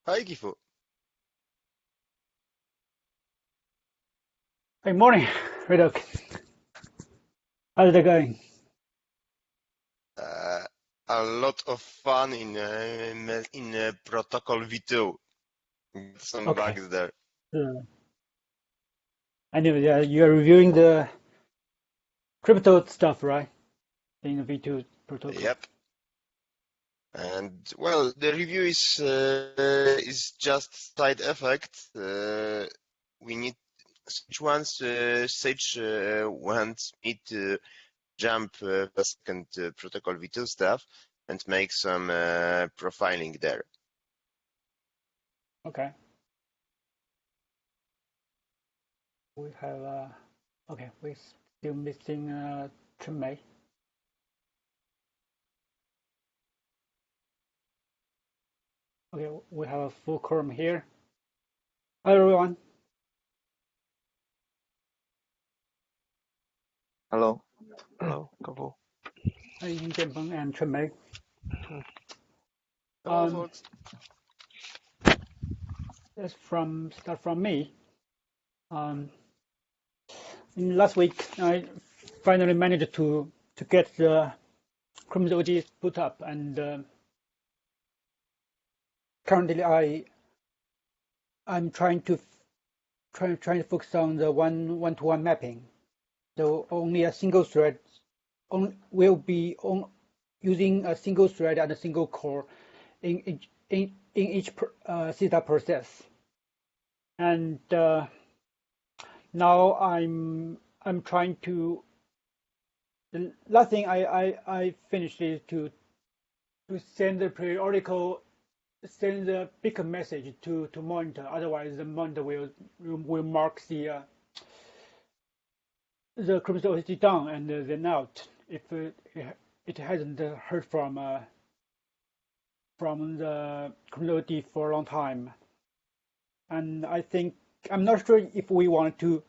Hi, Gifu. Hey, morning, Redok. How's it going? Uh, a lot of fun in Protocol V2. Some Okay. bugs there. Uh, I know you're reviewing the crypto stuff, right? In the V2 protocol. Yep. And well, the review is just side effect. We need Sage wants me to jump the second Protocol V2 stuff and make some profiling there. Okay. We have okay. We're still missing Chunmei. Okay, we have a full quorum here. Hello, everyone. Hello. Hello, couple. Hi, Jianpeng and Chunmei. Hello, folks. Let's start from me. Last week, I finally managed to get the Chrome OS put up, and currently I'm trying to focus on the one-to-one mapping. So only a single thread will be using a single thread and a single core in each Seastar process. And now I'm trying to. The last thing I finished is to send the periodical send the beacon message to monitor. Otherwise, the monitor will mark the crypto OSD down and then out if it hasn't heard from the community for a long time. And I think I'm not sure if we want to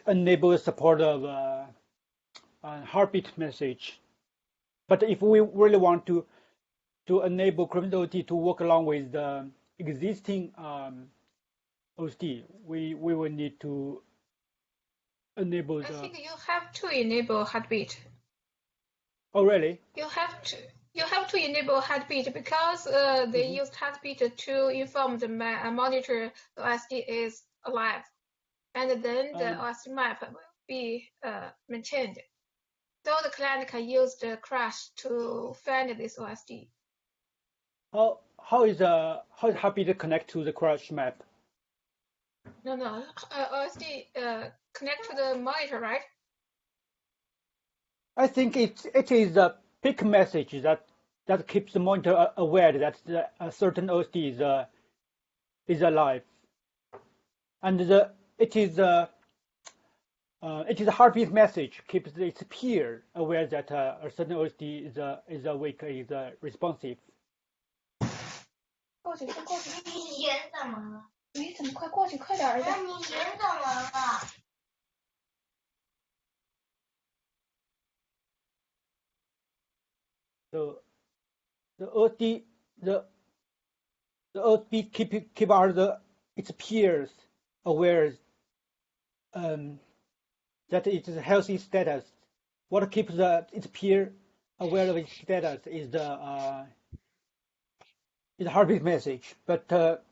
enable the support of a heartbeat message, but if we really want to enable cryptocurrency to work along with the existing OSD, we will need to enable I the. think you have to enable heartbeat. Oh, really? You have to enable heartbeat because they use heartbeat to inform the monitor the OSD is alive, and then the OSD map will be maintained. So the client can use the crash to find this OSD. How is heartbeat connect to the crash map? No, OSD connect to the monitor, right? I think it is the peak message that keeps the monitor aware that a certain OSD is alive, and it is a heartbeat message keeps its peer aware that a certain OSD is awake, is responsive. 过去就过去。你人怎么了？你怎么快过去，快点儿的！那你人怎么了So the OSD the OSD keep its peers aware that it is a healthy status. What keeps its peer aware of its status is the heartbeat message, but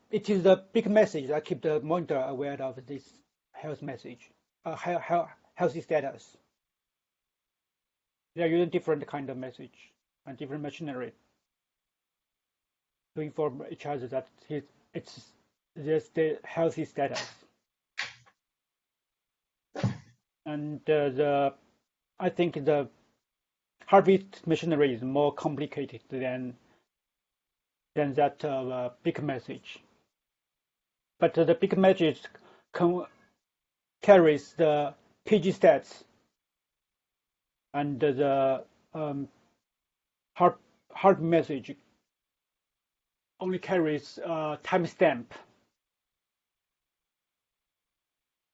it is the big message that keeps the monitor aware of this health message, healthy status. They are using different kind of message and different machinery to inform each other that it's the healthy status. And I think the heartbeat machinery is more complicated than that big message. But the big message carries the PG stats, and the heart message only carries timestamp.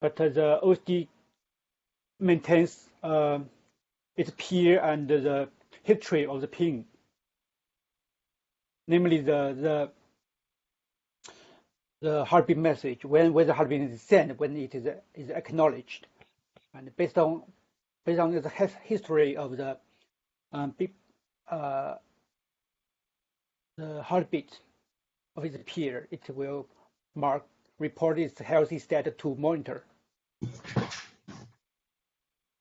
But the OSD maintains its peer and the history of the ping, namely the the heartbeat message when the heartbeat is sent, when it is acknowledged, and based on the history of the the heartbeat of its peer, it will report its healthy status to monitor.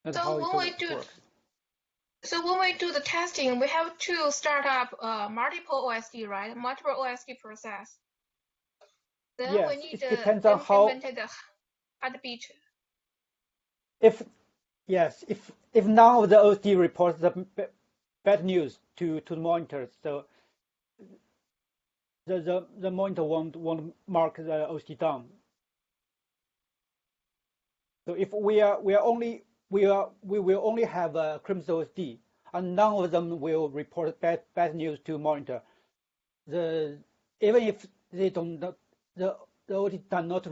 That's how it works. So when we do the testing, we have to start up multiple OSD, right? Multiple OSD process. Then yes, we need it depends on how the heartbeat. If none of the OSD reports the bad news to the monitors, so the monitor won't mark the OSD down. So if we will only have a Crimson OSD, and none of them will report bad news to monitor. Even if they don't, the OSD does not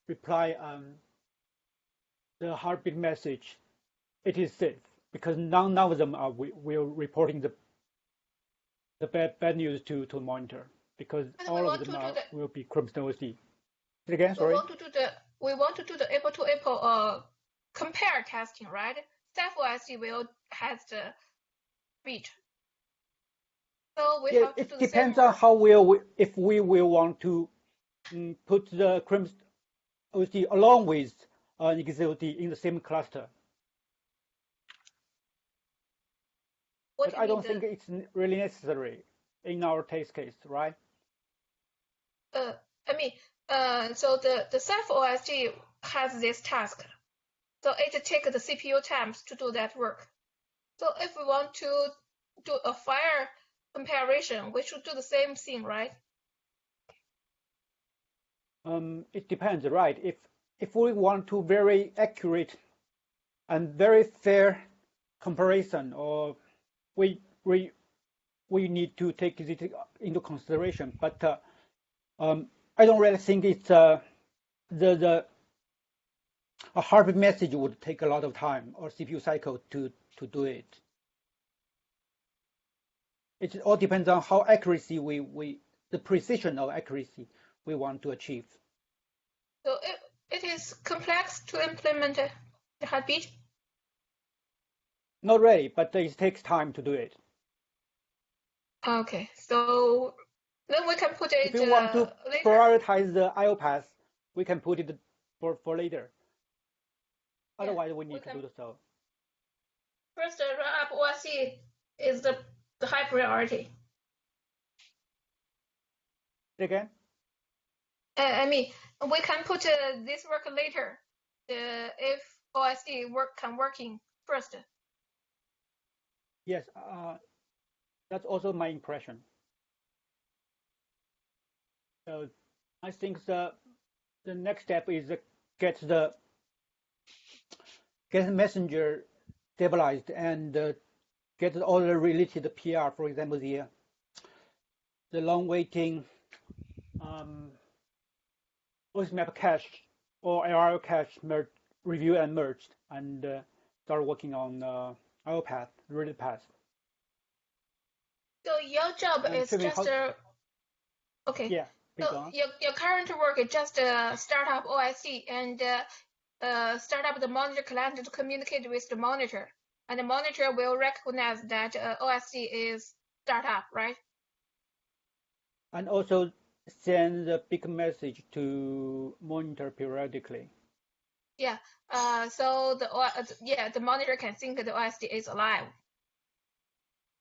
reply the heartbeat message, it is safe because none of them are will reporting the bad news to monitor because all of them will be Crimson OSD. Again, sorry. We want to do the apple-to-apple compare testing, right? Self OSD will has the beat. So we have to do it depends on how if we will want to put the Crimson OSD along with XOD in the same cluster. But I don't think it's really necessary in our test case, right? So the self OSD has this task. So it takes the CPU times to do that work. So if we want to do a fire comparison, we should do the same thing, right? It depends, right? If we want to very accurate and very fair comparison, or we need to take it into consideration. But I don't really think it's a heartbeat message would take a lot of time or CPU cycle to do it. It all depends on how accuracy the precision of accuracy we want to achieve. So it is complex to implement the heartbeat? Not really, but it takes time to do it. Okay, so then we can put it if we want to later. Prioritize the I/O path, we can put it for later. Otherwise, we need to do so. First, run up OSD is the high priority. Again? We can put this work later. If OSD can working first. Yes, that's also my impression. So I think the next step is get the messenger stabilized and get all the related PR, for example, the long waiting OSMAP cache or ARL cache review and merged, and start working on I/O path, related path. So your job is just okay. Yeah. So your current work is just start up OSD and start up the monitor client to communicate with the monitor, and the monitor will recognize that OSD is start up, right? And also send a big message to monitor periodically. Yeah. So the monitor can think the OSD is alive.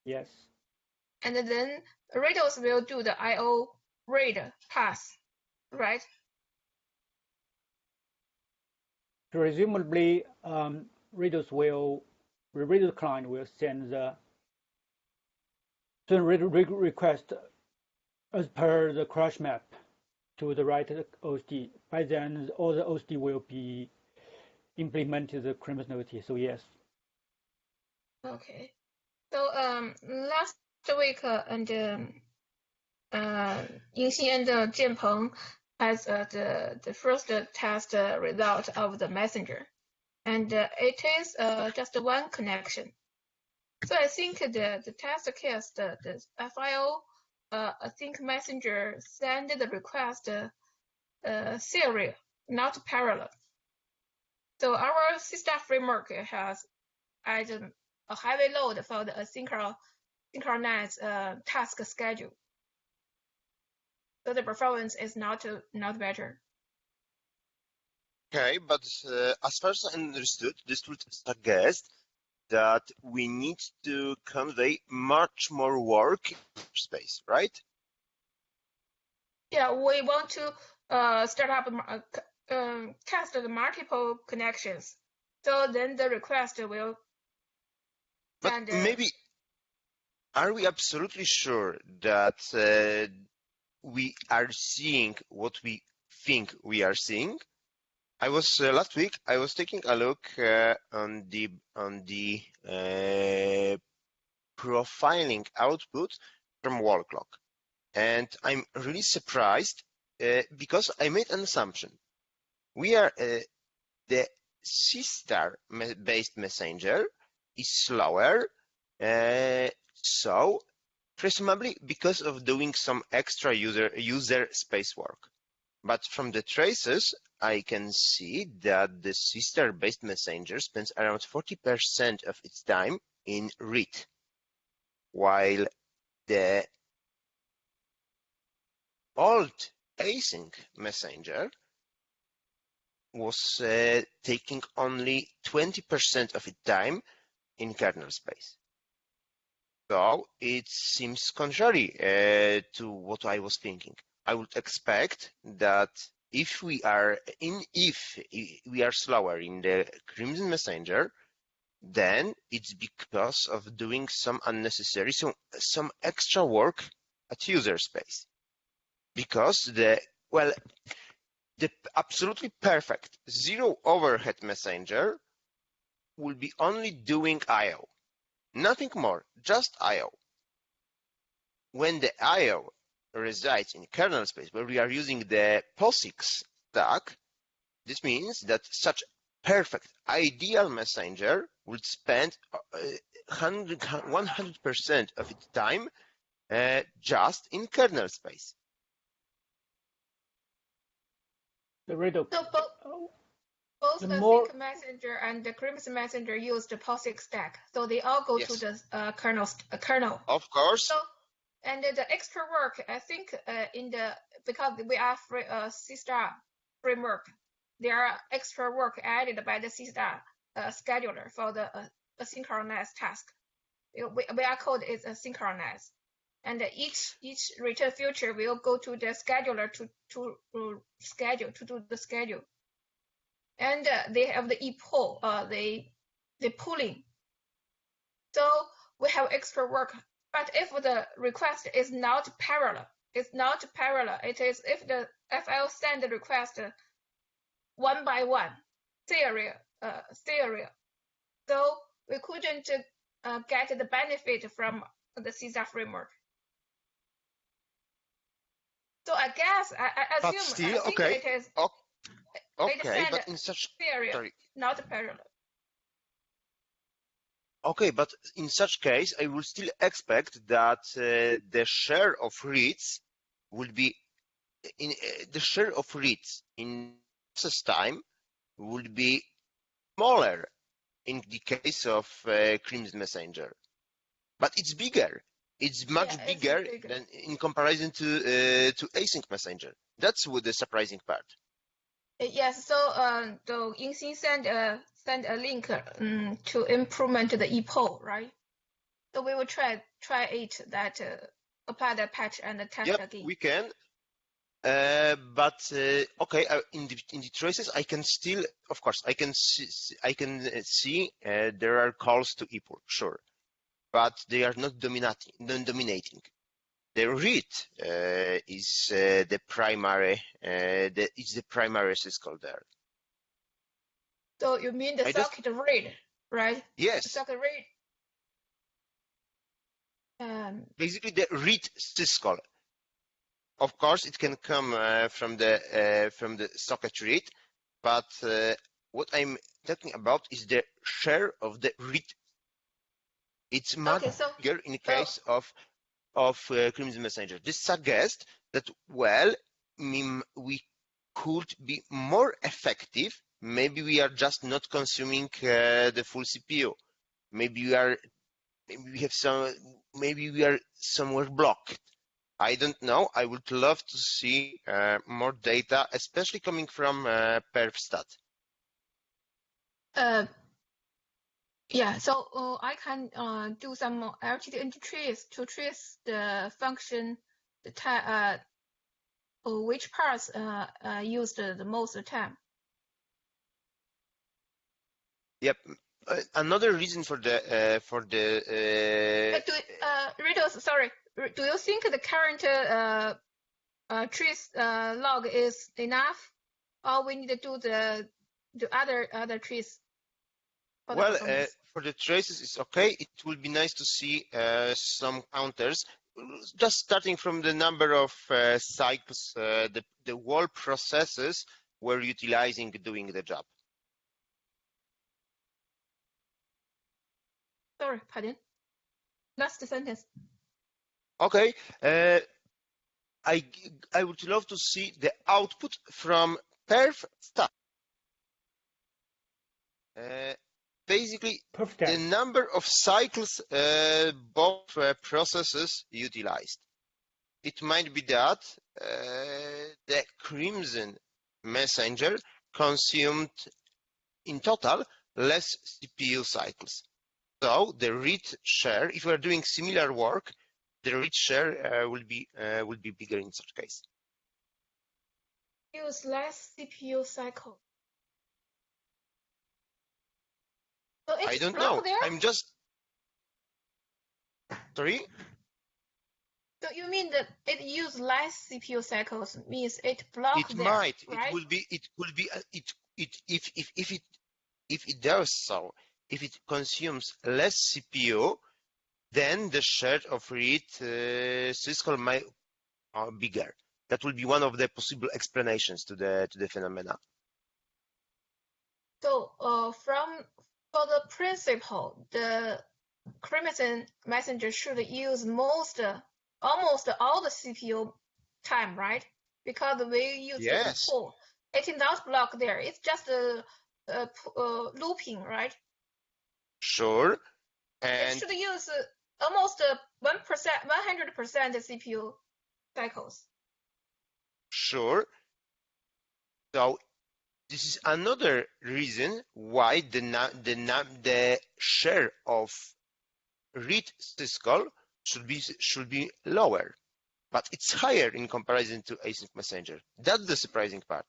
Yes. And then readers will do the I/O read pass, right? Presumably, readers client will send the request as per the crash map to the right OSD. By then, all the OSD will be implemented the Crimson OSD. So yes. Okay. So last week and Yingxin and Jianpeng has the first test result of the messenger, and it is just one connection. So I think the test case, the FIO, I think messenger send the request serial, not parallel. So our Seastar framework has added a heavy load for the synchronized task schedule. So the performance is not better. Okay, but as far as I understood, this would suggest that we need to convey much more work in space, right? Yeah, we want to start up test the multiple connections. So then the request will But send. maybe, are we absolutely sure that we are seeing what we think we are seeing? I was last week. I was taking a look on the profiling output from wall clock, and I'm really surprised because I made an assumption. We are the Seastar based messenger is slower, so presumably because of doing some extra user space work. But from the traces, I can see that the Seastar based messenger spends around 40% of its time in read, while the old async messenger was taking only 20% of its time in kernel space. So it seems contrary to what I was thinking. I would expect that if we are slower in the Crimson Messenger, then it's because of doing some unnecessary, some extra work at user space. Because the absolutely perfect zero overhead messenger will be only doing I/O, nothing more, just I/O. When the I/O resides in kernel space, where we are using the POSIX stack, this means that such perfect, ideal messenger would spend 100% of its time just in kernel space. The riddle. So both the Sync Messenger and the Crimson Messenger use the POSIX stack, so they all go to the kernel. Of course. So, and the extra work, I think, because we are Seastar framework, there are extra work added by the Seastar scheduler for the asynchronous task. Our code is asynchronous, and each return future will go to the scheduler to do the schedule. And they have the epoll, the pooling. So we have extra work. But if the request is not parallel, it is if I'll send the request one by one, serial. So we couldn't get the benefit from the Seastar framework. So I guess I assume still, I think okay. it is. Okay, but in such serial, not parallel. Okay, but in such case, I will still expect that the share of reads will be in the share of reads in process time would be smaller in the case of Crimson Messenger, but it's bigger. It's much bigger than in comparison to async messenger. That's the surprising part. Yes, so Yingxin send a link to implement the epoll, right? So we will try it that apply the patch and test again. Yep, we can. But okay, in the traces, I can still, of course, I can see there are calls to epoll, sure, but they are not dominating. The read is the primary. It's the primary syscall there. So you mean the socket read, right? Yes. Socket read. Basically, the read syscall. Of course, it can come from the socket read, but what I'm talking about is the share of the read. It's much bigger in the case of Crimson Messenger. This suggests that we could be more effective. Maybe we are just not consuming the full CPU. Maybe we are somewhere blocked. I don't know. I would love to see more data, especially coming from perfstat. Yeah, so I can do some LTD trace to trace the function, the time, which parts used the most time. Yep. Another reason for the Riddles, sorry. Do you think the current trace log is enough, or we need to do the other trees for the well, performance? for the traces, it's okay. It will be nice to see some counters, just starting from the number of cycles the whole processes we're utilizing doing the job. Sorry, pardon. Last sentence. Okay. I would love to see the output from perf stat. Basically, the number of cycles both processes utilized. It might be that the Crimson messenger consumed in total less CPU cycles. So the read share, if we are doing similar work, the read share will be bigger in such case. Use less CPU cycle. So it's I don't know. there? I'm just sorry. So you mean that it use less CPU cycles means it blocked It there, might. right? It will be. It will be. If it does so, if it consumes less CPU, then the share of read syscall might are bigger. That will be one of the possible explanations to the phenomena. So for the principle, the Crimson messenger should use almost all the CPU time, right? Because we use the Yes. pool. It is not blocked there. It's just looping, right? Sure. It should use almost 100% CPU cycles. Sure. So this is another reason why the share of read syscall should be lower, but it's higher in comparison to async messenger. That's the surprising part.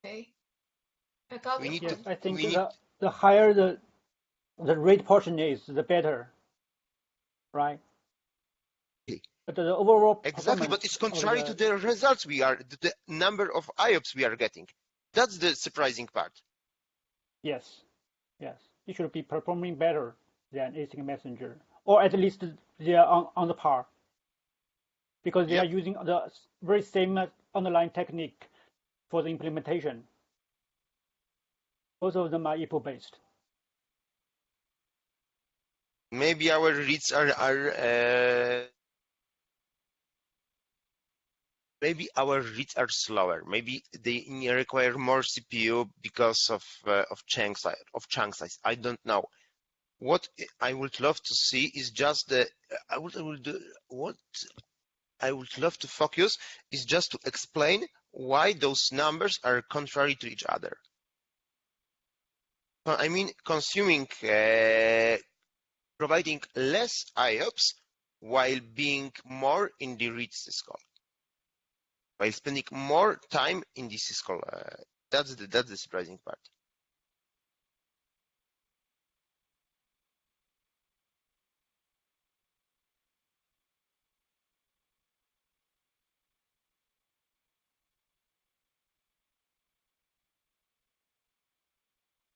Okay, I got We your need Yes, to. I think We need. the higher the rate portion is, the better, right? But the overall Exactly, but performance it's of contrary to the results the number of IOPS we are getting. That's the surprising part. yes, yes, it should be performing better than async messenger, or at least they are on the par, because they are using the very same underlying technique for the implementation. Both of them are EPO based. Maybe our reads maybe our reads are slower. Maybe they require more CPU because of chunk size. I don't know. What I would love to see is just the. What I would love to focus is just to explain why those numbers are contrary to each other. I mean, providing less IOPS while being more in the read syscall, while spending more time in the syscall. That's the surprising part.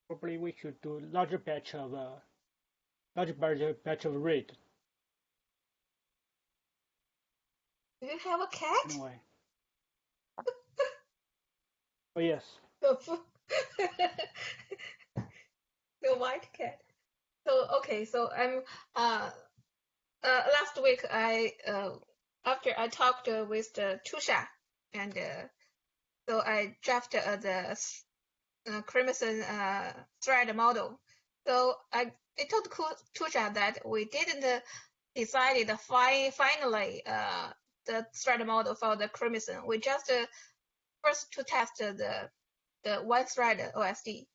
Probably we should do larger batch of read. Do you have a cat? Anyway. Oh yes. The white cat. So okay, so I'm last week I after I talked with the Tusha, and so I drafted the Crimson thread model. So I told Tusha that we didn't decided finally the thread model for the Crimson. We just first to test the one thread OSD.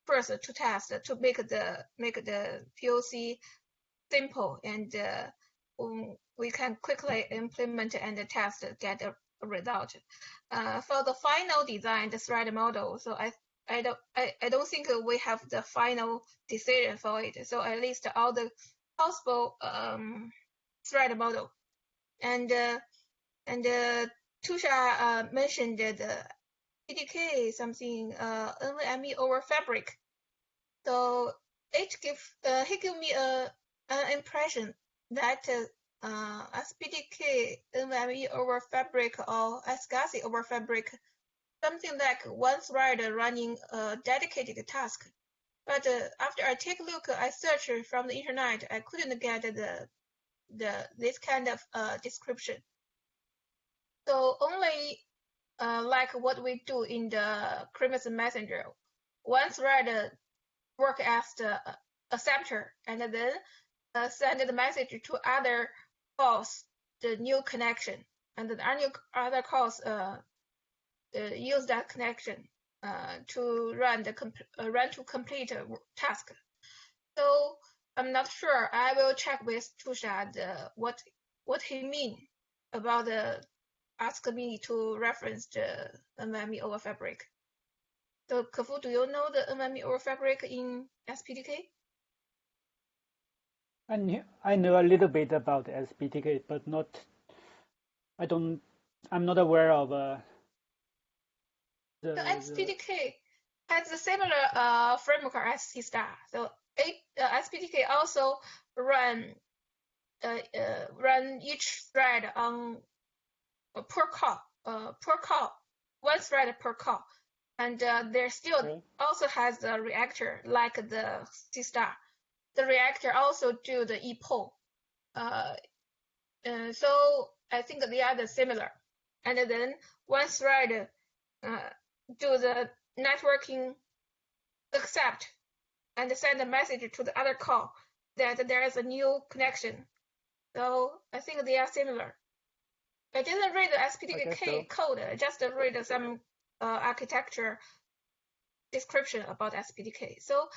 First to test to make the POC simple and we can quickly implement and test get a result. For the final design, the thread model, so I don't think we have the final decision for it. So I list all the possible thread model, and Tusha mentioned the PDK something NVMe over Fabric. So he gave me an impression that SPDK NVMe over Fabric or SCSI over Fabric, something like one thread running a dedicated task. But after I take a look, I searched from the internet, I couldn't get this kind of description. So only like what we do in the Crimson Messenger, one thread work as the acceptor and then send the message to other calls, the new connection, and the other calls use that connection to run to complete a task. So I'm not sure. I will check with Tusha what he mean about the ask me to reference the NVMe over Fabric. So Kefu, do you know the NVMe over Fabric in SPDK? I know a little bit about SPTK, but I'm not aware of The SPDK has a similar framework as Seastar. So SPDK also run each thread on per call, one thread per call, and there still also has the reactor like the Seastar. The reactor also do the ePOL. So I think they are similar. And then one thread do the networking accept and send a message to the other call that there is a new connection. So I think they are similar. I didn't read the SPDK code. I just read some architecture description about SPDK. So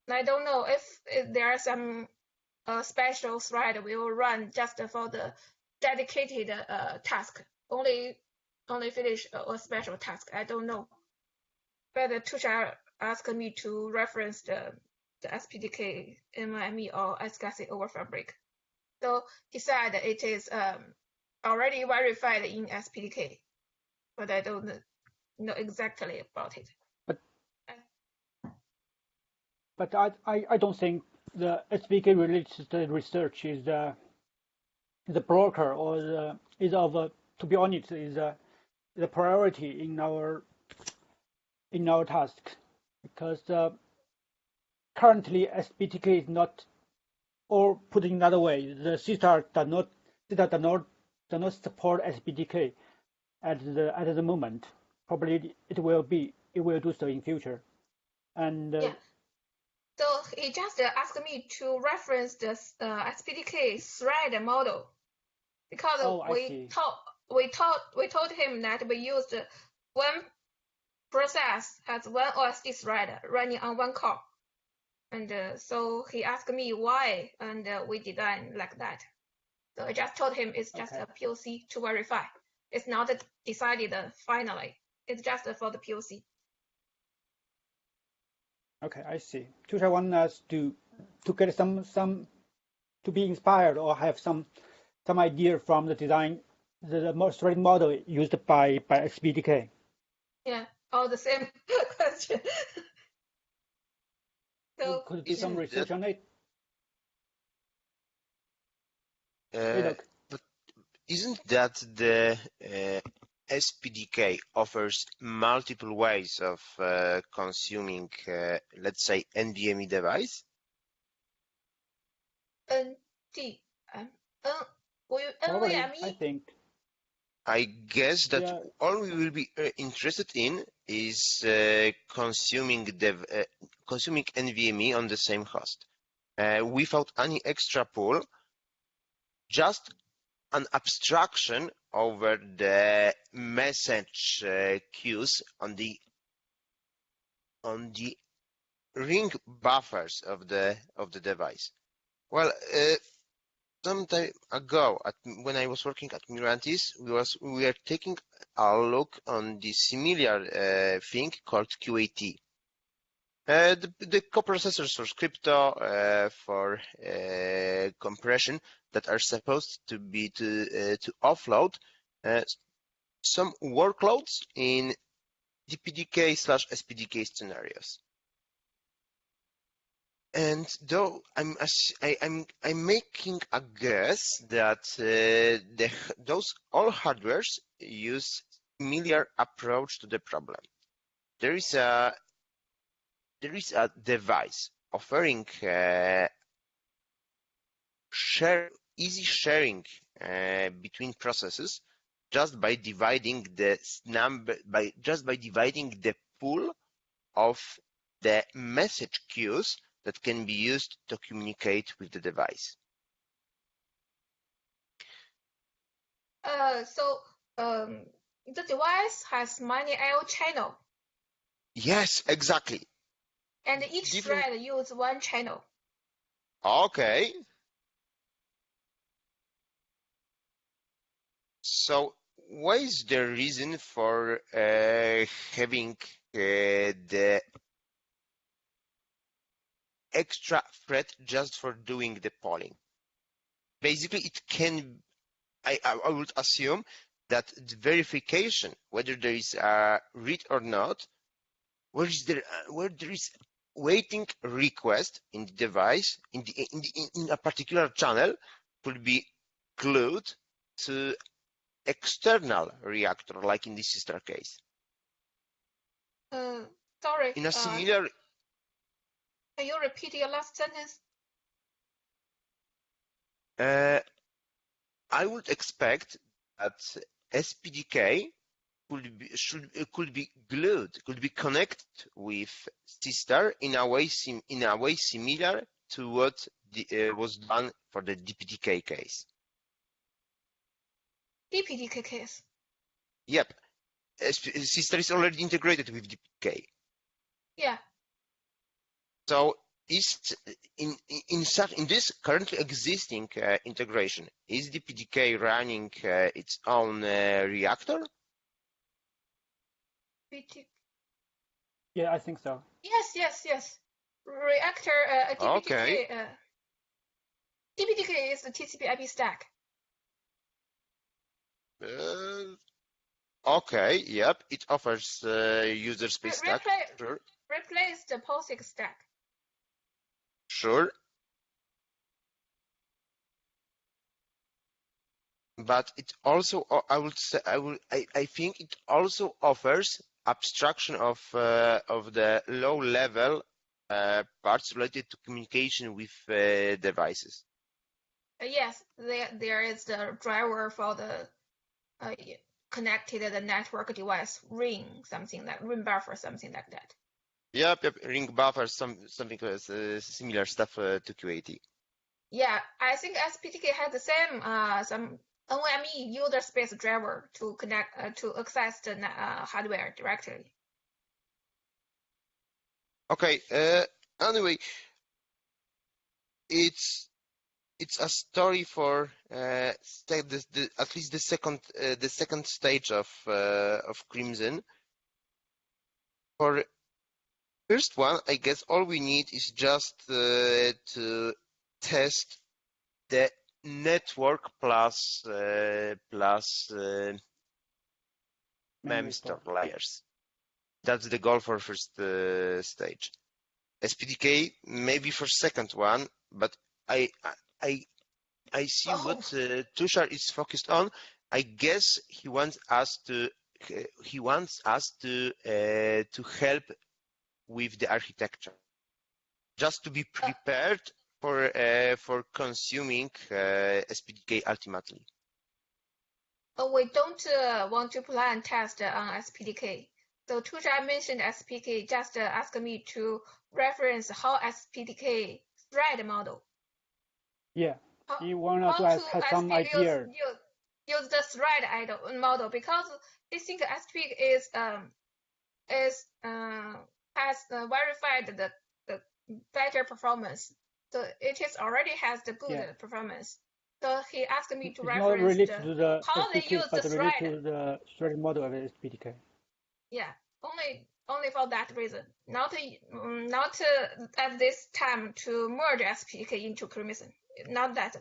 I don't know if there are some special thread we will run just for the dedicated task. Only finish a special task. I don't know. But Tusha asked me to reference the SPDK NVMe or SCSI over Fabric. So he said it is already verified in SPDK, but I don't know exactly about it. But I don't think the SPDK related research is the broker or is of to be honest is the priority in our task, because currently SPTK is not, or put it another way, the Seastar does not support SPTK at the moment. Probably it will do so in future. And yeah. So he just asked me to reference the SPDK thread model, because we told him that we used one process has one OSD thread running on one core, and so he asked me why, and we designed like that. So I just told him it's just a POC to verify. It's not decided finally. It's just for the POC. Okay, I see. Tusha wants us to get some to be inspired or have some idea from the design, the thread model used by SPDK. Yeah, all the same question. So could do some research on it. But isn't that the SPDK offers multiple ways of consuming, let's say, NVMe device? Probably, I think. I guess that Yeah, all we will be interested in is consuming NVMe on the same host without any extra pool, just an abstraction over the message queues on the ring buffers of the device. Well, some time ago, when I was working at Mirantis, we were taking a look on the similar thing called QAT. The coprocessors for crypto for compression that are supposed to be to offload uh, some workloads in DPDK/SPDK scenarios. And though I'm making a guess that those all hardwares use similar approach to the problem. There is a device offering easy sharing between processes just by dividing the pool of the message queues that can be used to communicate with the device. So the device has many I/O channel, Yes, exactly. and each Different. thread use one channel. Okay. So what is the reason for having the extra thread just for doing the polling? Basically, it can. I would assume that the verification, whether there is a read or not, where there is waiting request in the device in a particular channel, could be glued to external reactor, like in this Seastar case. Sorry. In a similar, Can you repeat your last sentence? I would expect that SPDK could be glued, could be connected with Seastar in a way similar to what was done for the DPDK case. DPDK case. Yep, Seastar is already integrated with DPDK. Yeah. So is in this currently existing integration, is DPDK running its own reactor? yeah, I think so. Yes. Reactor DPDK. Okay. DPDK is the TCP/IP stack. Okay. Yep. It offers user space stack. Sure. Replace the POSIX stack. Sure. But it also, I think it also offers abstraction of the low level parts related to communication with devices. Yes, there is the driver for the connected the network device ring, something like ring buffer, something like that. Yep. Ring buffer, something similar stuff to QAT. Yeah, I think SPTK has the same some NVMe user space driver to connect to access the hardware directly. Okay. Anyway, it's a story for at least the second stage of Crimson. For first one, I guess all we need is just to test the network plus Memory memstore part. layers. That's the goal for first stage. SPDK maybe for second one, but I see what Tushar is focused on. I guess he wants us to help with the architecture, just to be prepared for consuming SPDK ultimately. We don't want to plan test on SPDK. So Tusha mentioned SPDK, just asked me to reference how SPDK thread model. Yeah, How, you want how to to have some SPDK idea. use the thread model, because I think SPDK has verified the better performance. So it is already has the good Yeah, performance. So he asked me to it's not reference related to the how they SPK, use the but related thread. to the thread model of the SPDK. Yeah, only for that reason. Not at this time to merge SPK into Crimson. Not that.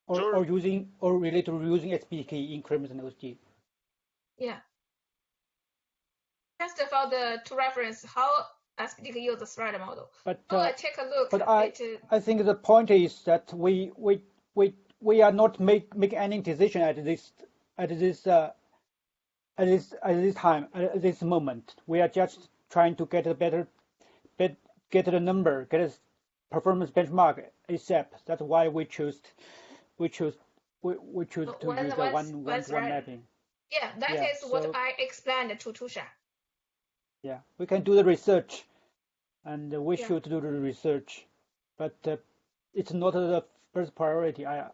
Or using or related to using SPK in Crimson OSD. Yeah. Just for the to reference how SPK use the thread model. But So I take a look. I think the point is that we are not make any decision at this time at this moment. We are just trying to get a better get the number, get a performance benchmark ASAP. That's why we choose to use the one-to-one mapping. Yeah, that is what I explained to Tusha. Yeah, we can do the research, and we should do the research, but it's not the first priority. I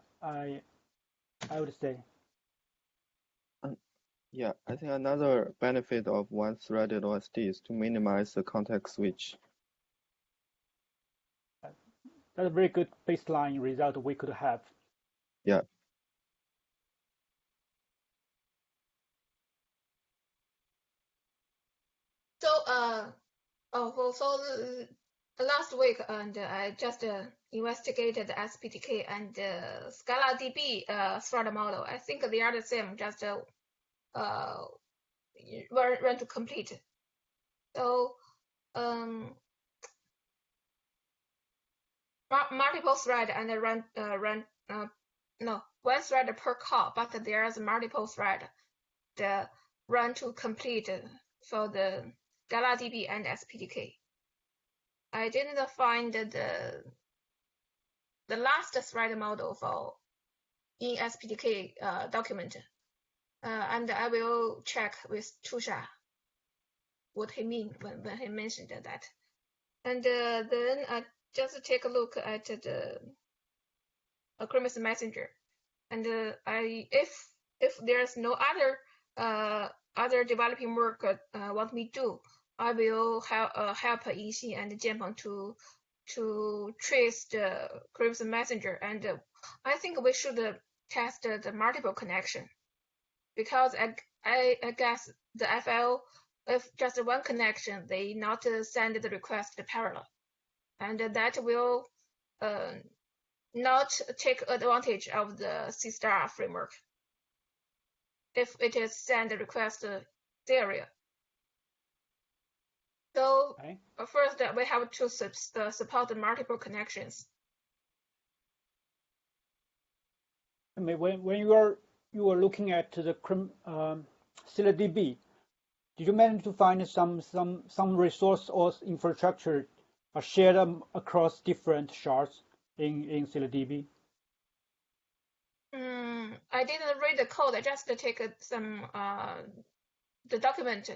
would say. Yeah, I think another benefit of one-threaded OSD is to minimize the context switch. That's a very good baseline result we could have. Yeah. So last week, and I just investigated SPTK and ScalaDB thread model. I think they are the same, just run to complete. So multiple thread and one thread per call, but there's multiple thread the run to complete for the ScalaDB and SPDK. I didn't find the last thread model for in SPDK document, and I will check with Tusha what he mean when he mentioned that. And then I just take a look at the Crimson Messenger, and if there's no other developing work want me do, I will help Yixin and Jianpeng to trace the Crimson Messenger, and I think we should test the multiple connection, because I guess the FL, if just one connection, they not send the request parallel, and that will not take advantage of the Seastar framework if it is send request serial. So first we have to support the multiple connections. I mean, when you are looking at the ScyllaDB, did you manage to find some resource or infrastructure shared across different shards in ScyllaDB? I didn't read the code. I just take some the document,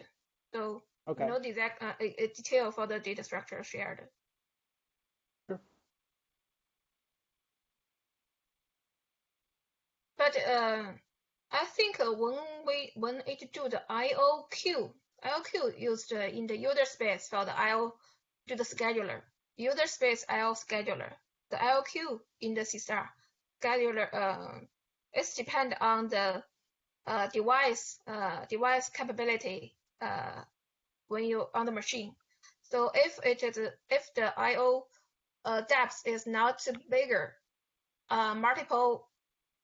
so no exact detail for the data structure shared. Sure. But I think when it do the IOQ used in the user space for the IO to the scheduler, user space IO scheduler, the IOQ in the Seastar scheduler it's depend on the device capability when you on the machine. So if the IO depth is not bigger, multiple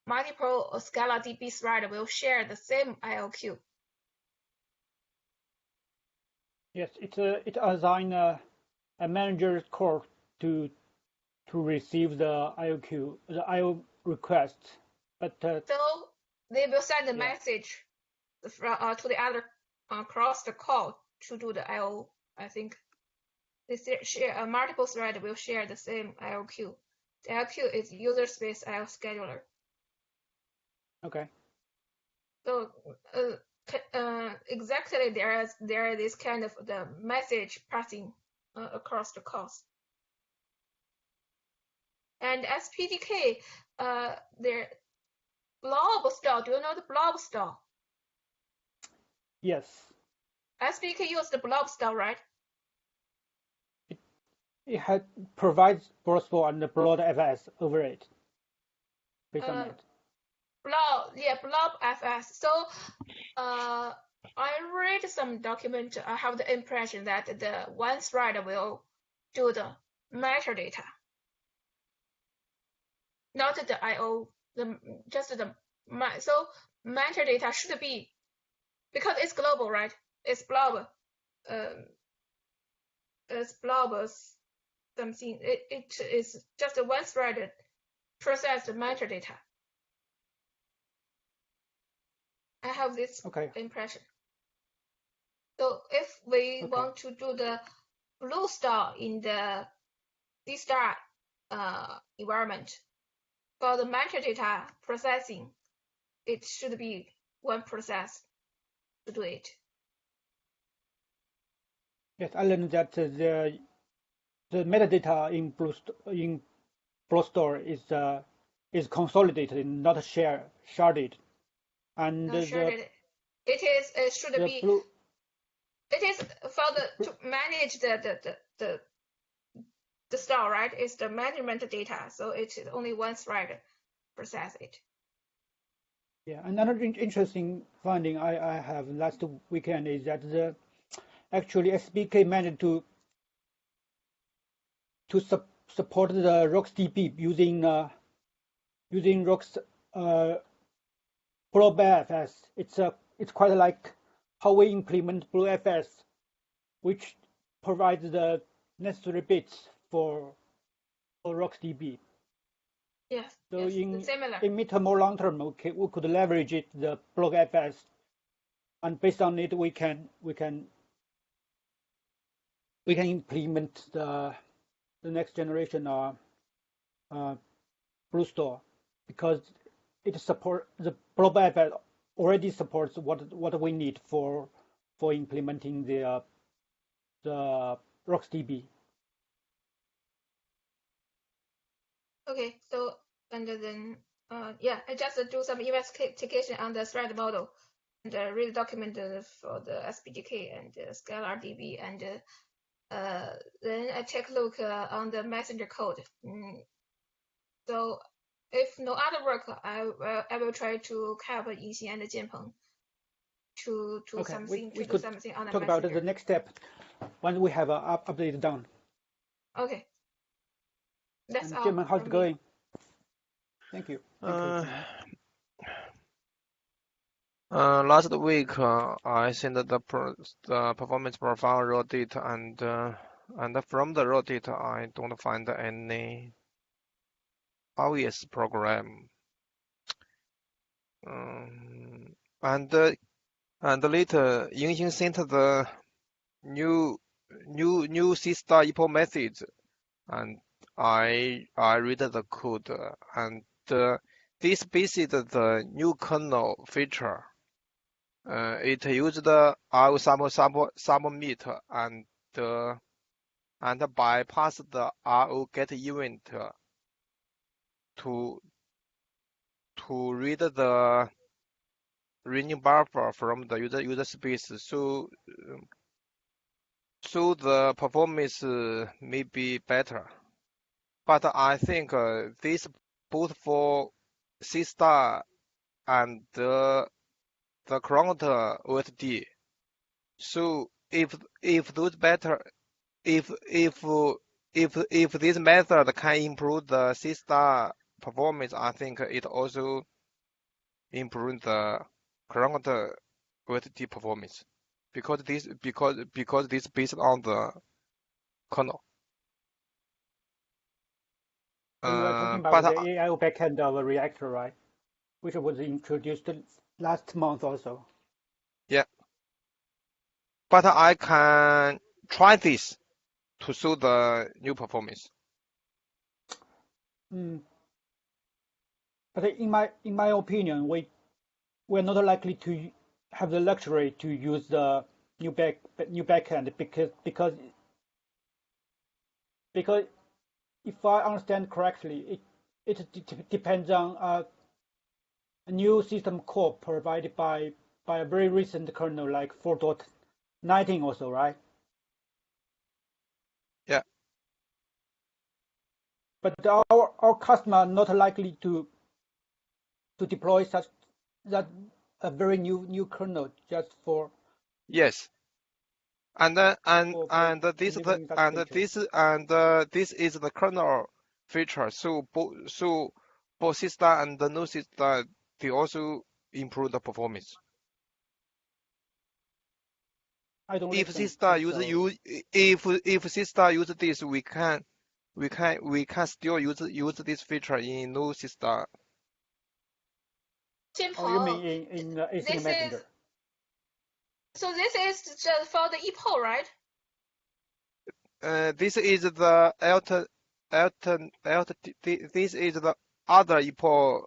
ScalaDB thread will share the same IOQ. Yes, it assign a manager core to receive the IOQ, the IO request, but so they will send a message to the other across the call to do the IO. I think they share multiple thread will share the same IOQ. The IOQ is user space IO scheduler. Okay. So exactly there is this kind of the message passing across the course. And SPDK, there blob store. Do you know the blob store? Yes. SPDK use the blob store, right? It provides broad and broad FS over it based on it. Blob FS. So I read some document. I have the impression that the one thread will do the metadata, not the IO, just the so metadata should be, because it's global, right? It's blob, it's blob something. It is just a one thread process the metadata. I have this impression. So if we want to do the blue star in the Seastar environment, for the metadata processing, it should be one process to do it. Yes, I learned that the metadata in BlueStore is consolidated, not sharded, and Not sharded. It should be. It is for to manage the store, right? It's the management data, so it's only one thread process it. Yeah, another interesting finding I have last weekend is that actually SBK managed to support the RocksDB using Rocks BlueFS. It's quite like how we implement BlueFS, which provides the necessary bits for RocksDB. Yes. So yes, similar. in mid or long term, we could leverage it, the BlueFS, and based on it, we can implement the next generation BlueStore, because it support the BlueFS already supports what we need for implementing the RocksDB. Okay, so and then yeah, I just do some investigation on the thread model and read document for the SPDK and ScalarDB, and then I take a look on the messenger code. So if no other work, I will try to help Yixin and Jianpeng to do something we do could something on the talk messenger. about the next step when we have a update done. Okay. That's all. Jianpeng, how's it going? Thank you. Last week, I sent the performance profile raw data, and from the raw data, I don't find any obvious program. And later, Yingxing sent the new Seastar import method, and I read the code, and this based the new kernel feature. It used the RO submit and bypass the RO get event to read the running buffer from the user space. So the performance may be better. But I think this both for Seastar and the current OSD. So if those better, if this method can improve the Seastar performance, I think it also improve the current OSD performance, because this based on the kernel. You are talking about the AIO backend of a reactor, right? Which was introduced last month also. Yeah. But I can try this to show the new performance. But in my opinion, we're not likely to have the luxury to use the new backend because if I understand correctly, it depends on a new system core provided by a very recent kernel like 4.19 or so, right? Yeah. But our customer are not likely to deploy such that a very new kernel just for Yes. And this enabling such features. this is the kernel feature. So both Seastar and the no Seastar, they also improve the performance. I don't If think Seastar so. if Seastar use this, we can still use this feature in no Seastar. Simple. Oh, you mean in async messenger? So this is just for the ePO, right? This is the this is the other ePO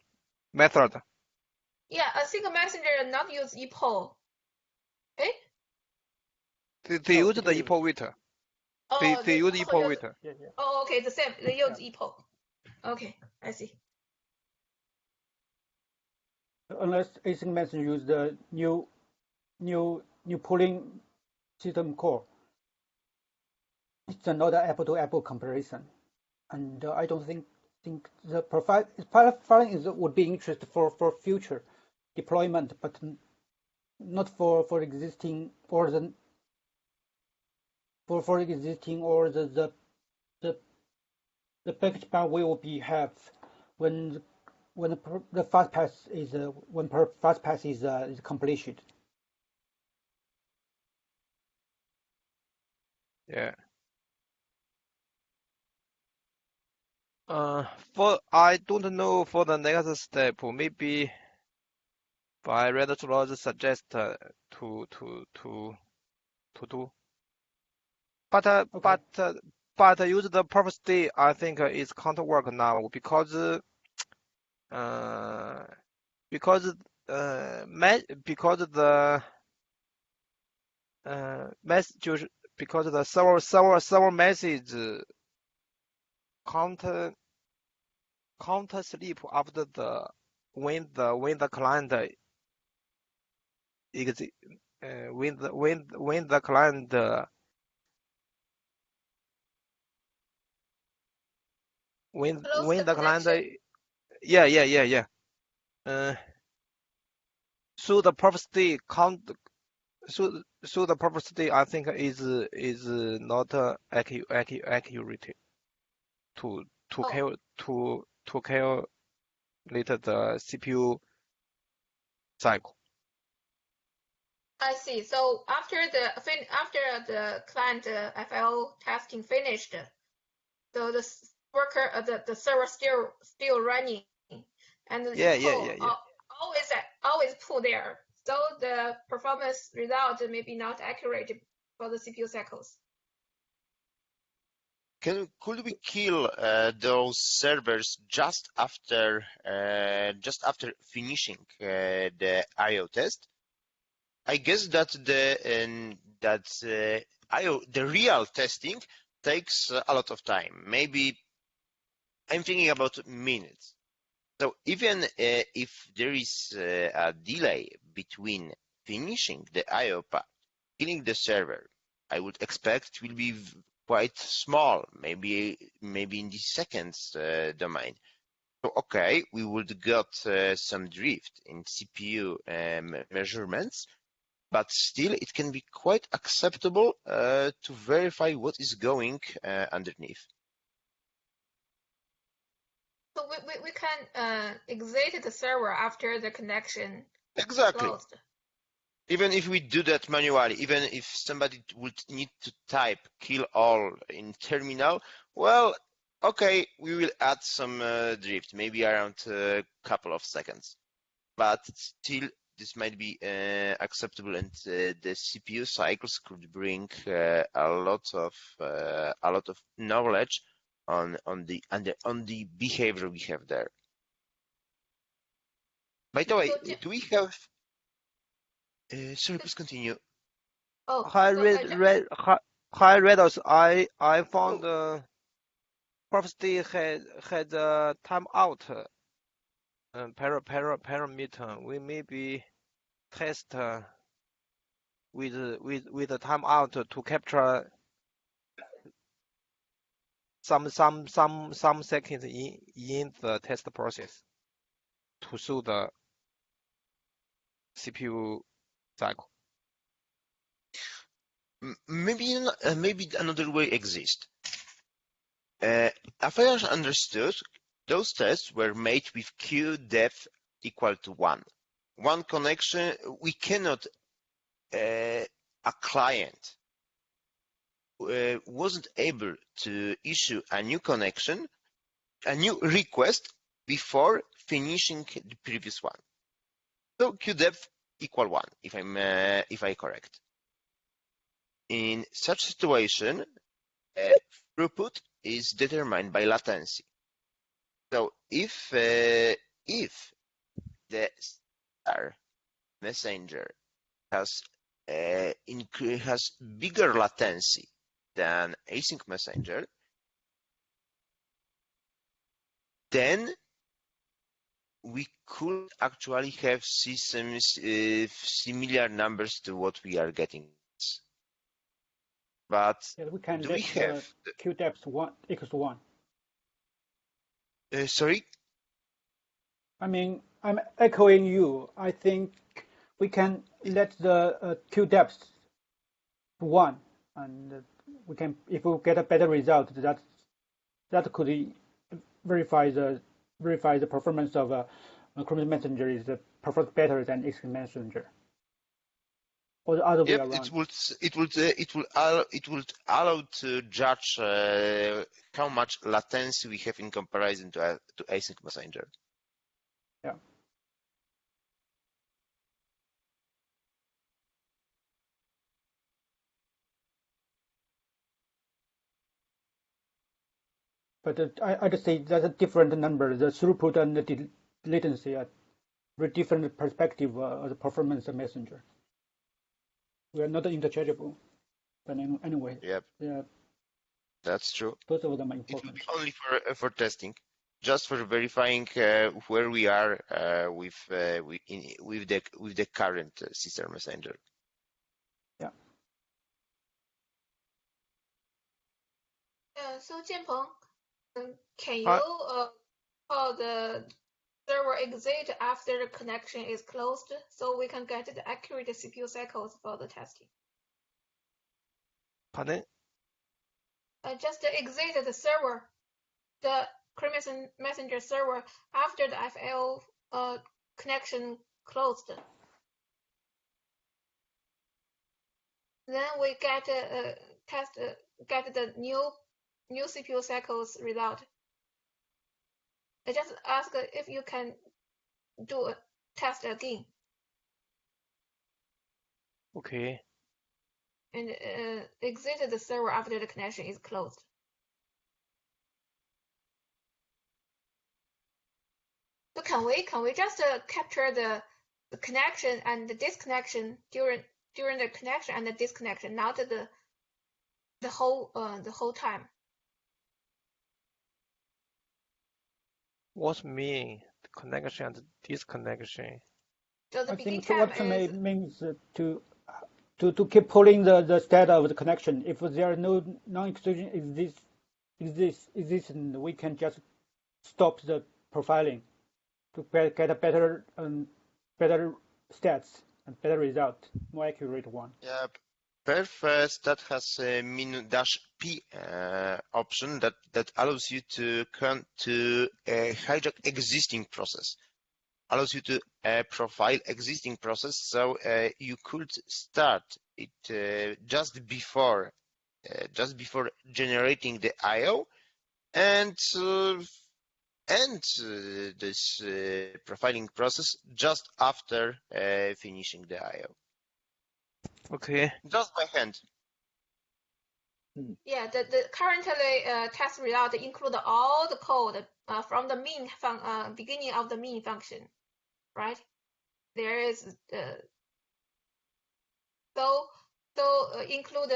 method. Yeah, a single messenger not use ePO. Eh? They No, use it the is. ePO waiter. Oh, They use also ePO use. waiter. Yeah. Oh, okay, the same. They use ePO. Okay, I see. Unless async messenger use the new polling system core, it's another apple-to-apple comparison, and I don't think the profiling would be interesting for future deployment, but not for existing or the for existing or the package bar will be have when the fastpass is when fastpass is completed. Yeah. For I don't know for the next step. Maybe by Red Rose suggest to do. But Okay. but use the purpose day. I think it can't work now because because because the message because the server message can't sleep after the when the client exit when the client Close the the client connection. yeah so the purpose day can't so the purpose day I think is not accurate to Oh, calculate the CPU cycle. I see. So after the client FL testing finished, so the worker the server still running, and the ePO Yeah. always pull there. So the performance result may be not accurate for the CPU cycles. Could we kill those servers just after finishing the I/O test? I guess that the real testing takes a lot of time. Maybe I'm thinking about minutes. So even if there is a delay between finishing the I/O path, killing the server, I would expect it will be quite small, maybe in the seconds domain. So okay, we would get some drift in CPU measurements, but still it can be quite acceptable to verify what is going underneath. So we can exit the server after the connection Exactly. closed. Even if we do that manually, even if somebody would need to type kill all in terminal, well, okay, we will add some drift, maybe around a couple of seconds. But still, this might be acceptable, and the CPU cycles could bring a lot of knowledge on the behavior we have there. By the way, So do we have? Sorry, please continue. oh, Hi, so hi, readers. I found Prophecy had a timeout parameter. We maybe test with the timeout to capture some seconds in the test process to show the CPU cycle. Maybe another way exists. As I understood, those tests were made with queue depth equal to 1. One connection, we cannot, a client wasn't able to issue a new connection, a new request before finishing the previous one. So queue depth equal 1, if I correct. In such situation, throughput is determined by latency. So if the Seastar messenger has bigger latency than async messenger, then we could actually have systems similar numbers to what we are getting. But Yeah, we can do let we have? queue depth 1 equals 1. Sorry. I mean, I'm echoing you. I think we can let the queue depth 1, and we can, if we get a better result, that could verify the performance of a Chromium messenger is performs better than X messenger, or the other way Yep, around. it would allow to judge how much latency we have in comparison to async messenger. Yeah. But I just say that's a different number. The throughput and the latency are very different perspective of the performance of messenger. We are not interchangeable, but anyway. Yep. Yeah. That's true. Both of them are It will important. be only for testing, just for verifying where we are with the current Seastar messenger. Yeah. So Jianpeng, can Hi. you call the server exit after the connection is closed so we can get the accurate CPU cycles for the testing? Pardon? Just exit the server, the Chromium Messenger server after the FL connection closed. Then we get get the new CPU cycles result. I just ask if you can do a test again Okay. and exit the server after the connection is closed. So can we just capture the connection and the disconnection during the connection and the disconnection, not the whole time? What mean connection and disconnection? So the I begin think time what is means to keep pulling the state of the connection. If there are no non-exclusion exists, we can just stop the profiling to get a better stats and better result, more accurate one. Yep. Perfect. That has a -p option that allows you to hijack existing process, allows you to profile existing process. So you could start it just before generating the I/O, and this profiling process just after finishing the I/O. Okay. Just by hand. yeah, the currently test result include all the code from the beginning of the main function. right? There is include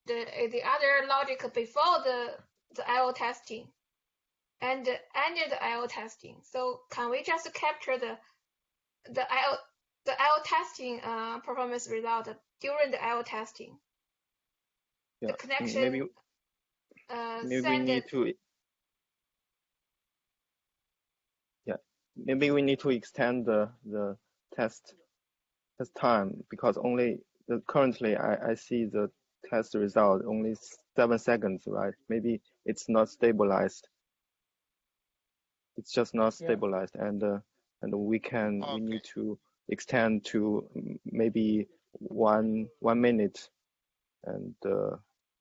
the other logic before the I/O testing and the I/O testing. So can we just capture the I/O testing performance result during the I/O testing? Yeah, The connection maybe we need to maybe we need to extend the test time, because currently I see the test result only 7 seconds, right? Maybe it's not stabilized. It's just not stabilized, and we need to extend to maybe one minute and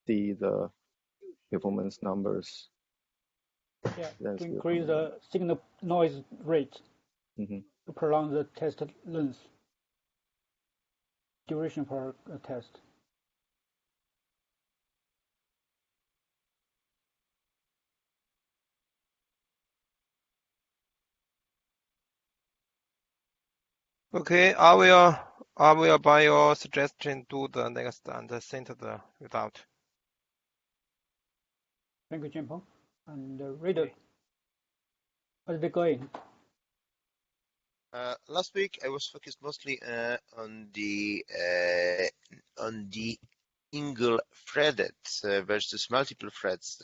see the performance numbers. Yeah, to increase the signal noise rate, to prolong the test length, duration for a test. Okay, I will by your suggestion do the next and send the result. Thank you, Jianpeng. And Reader, how's it going? Last week I was focused mostly on the single threaded versus multiple threads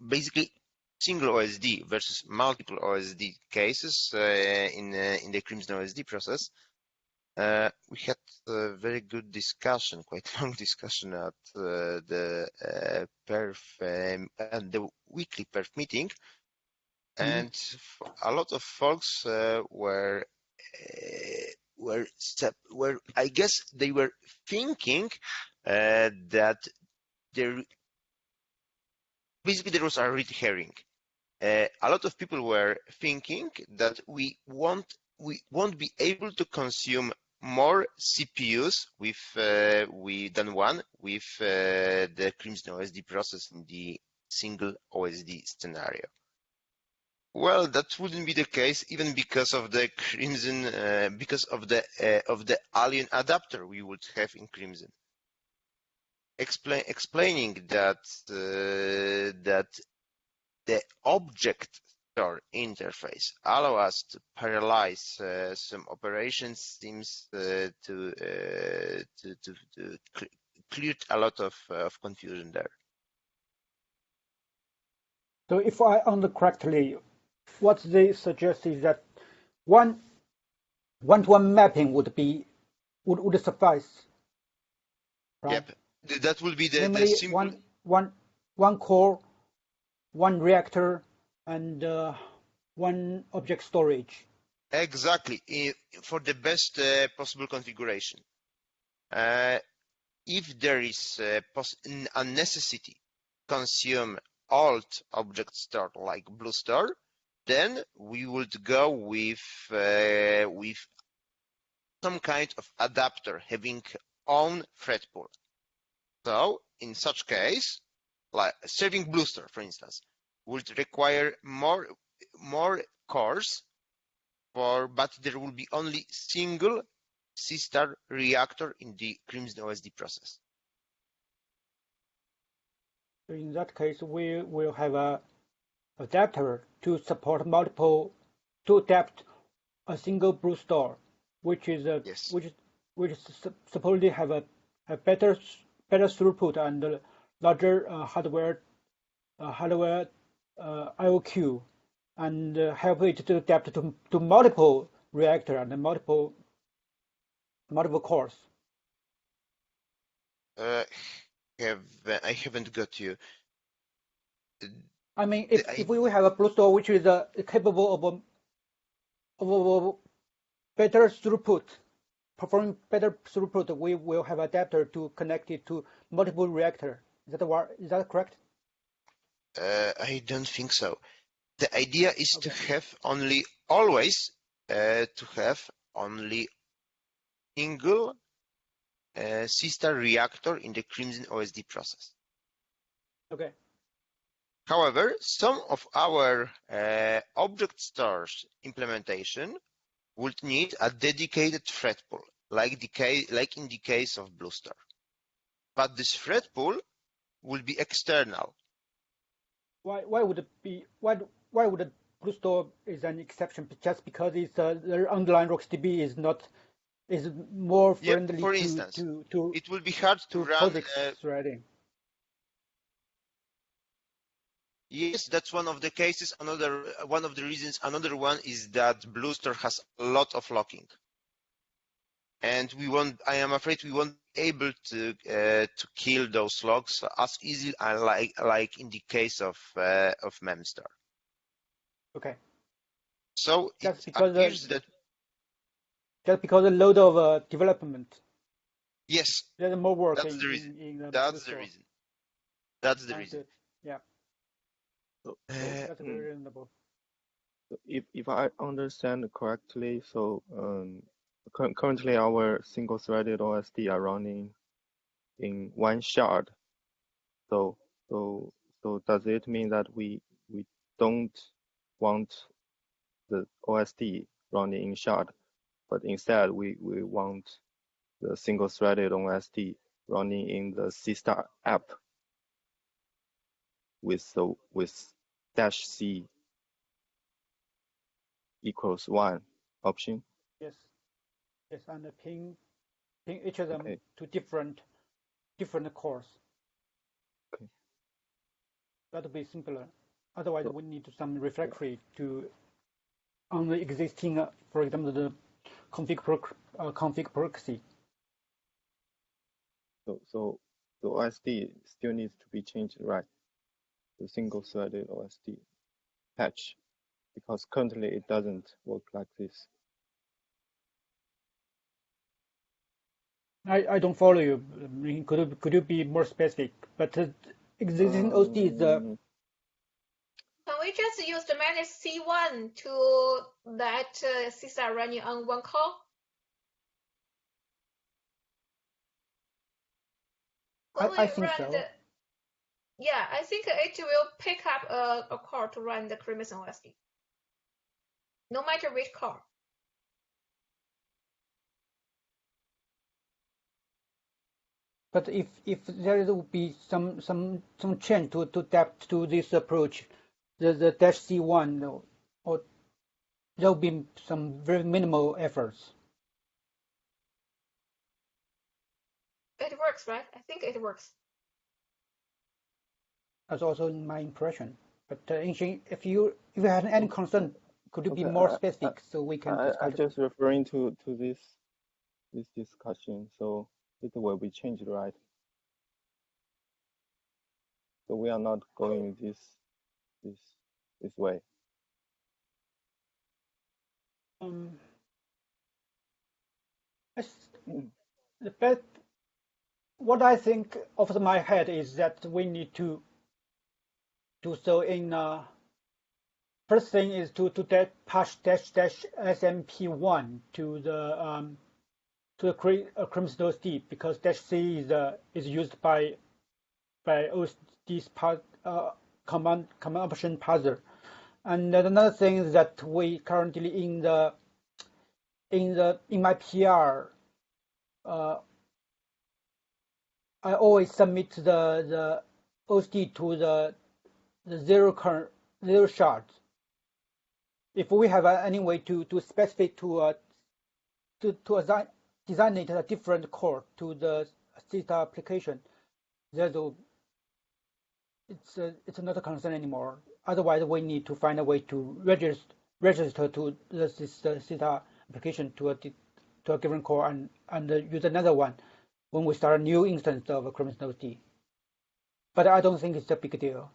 basically single OSD versus multiple OSD cases in the Crimson OSD process. We had a very good discussion, quite long discussion at the perf and the weekly perf meeting. And a lot of folks were I guess they were thinking that there was a red herring. A lot of people were thinking that we won't be able to consume more CPUs than one with the Crimson OSD process in the single OSD scenario. Well, that wouldn't be the case, even because of the Crimson, because of the alien adapter we would have in Crimson. Explaining that the object store interface allow us to parallelize some operations seems to clear a lot of confusion there. So if I understand correctly, what they suggest is that one-to-one mapping would suffice, right? Yep, that will be the Namely, simple one core, one reactor, and one object storage. Exactly, for the best possible configuration. If there is a necessity to consume alt object store like Blue Store, then we would go with some kind of adapter having own thread pool. So in such case, like serving Blue Store, for instance, would require more cores, but there will be only single Seastar reactor in the Crimson OSD process. In that case, we will have a adapter to support to adapt a single Blue Store, which supposedly have a better throughput and larger hardware IOQ, and help it to adapt to multiple reactor and multiple cores. I haven't got you. I mean, if we have a Blue Store which is capable of better throughput, performing better throughput, we will have adapter to connect it to multiple reactor. Is that correct? I don't think so. The idea is to have always single Seastar reactor in the Crimson OSD process. Okay. However, some of our object stars implementation would need a dedicated thread pool, like in the case of BlueStar. But this thread pool will be external. Why would it be? Why would a BlueStar is an exception? Just because it's the underlying RocksDB is more friendly for instance, to it will be hard to run. POSIX threading. Yes, that's one of the cases. One of the reasons. Another one is that BlueStar has a lot of locking, and I am afraid we won't be able to kill those logs as easily like in the case of Memstar. Okay. So Just it because appears that just because the load of development. yes, There's more work that's the reason. in the That's the BlueStar. reason. That's the reason. Understood. Yeah, So, that's very reasonable. if I understand correctly, so currently our single-threaded OSD are running in one shard. So does it mean that we don't want the OSD running in shard, but instead we want the single-threaded OSD running in the Seastar app with -c equals 1 option? Yes, and ping each of them Okay. to different cores. Okay. That would be simpler. Otherwise, So, we need some refactory to on the existing, for example, the config proxy. so the OSD still needs to be changed, right? The single-threaded OSD patch, because currently it doesn't work like this. I don't follow you. I mean, could you be more specific? But existing OSD is Can we just use the -C1 to let Seastar running on one core? When we I think run so. yeah, I think it will pick up a core to run the Crimson OSD, no matter which core. But if there will be some change to adapt to this approach, the -C1 or there will be some very minimal efforts. It works, right? I think it works. That's also my impression. But if you have any concern, could you be Okay, more specific so we can I discuss? just referring to this discussion, so it will be changed, right? So we are not going this way. The best, what I think off my head is that we need to do so in first thing is to patch -smp1 to the Crimson OSD because -c is used by OSD's command option parser. And another thing is that we currently in my PR, I always submit the OSD to the zero shards. If we have any way to specific to designate a different core to the Seastar application, it's not a concern anymore. Otherwise, we need to find a way to register to the Seastar application to a given core and use another one when we start a new instance of Crimson OSD. But I don't think it's a big deal.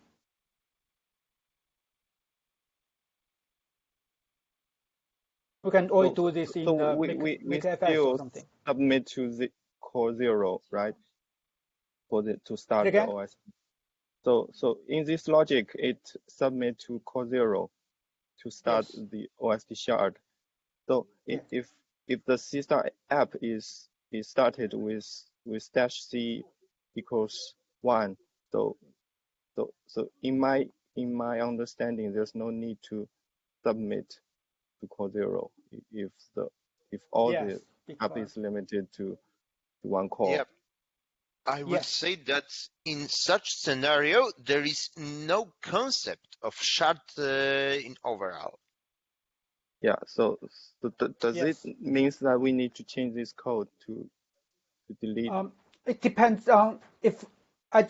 We can always do this in we FS still or something. submit to the core 0, right? To start the OS. So in this logic, it submit to core 0 to start the OSD shard. So if the Seastar app is started with -c equals 1, so in my in my understanding, there's no need to submit to core 0 if all Yes, the app because is limited to one core. Yeah, I would yes, say that in such scenario, there is no concept of shard in overall. Yeah. So does it yes. means that we need to change this code to delete? It depends on if I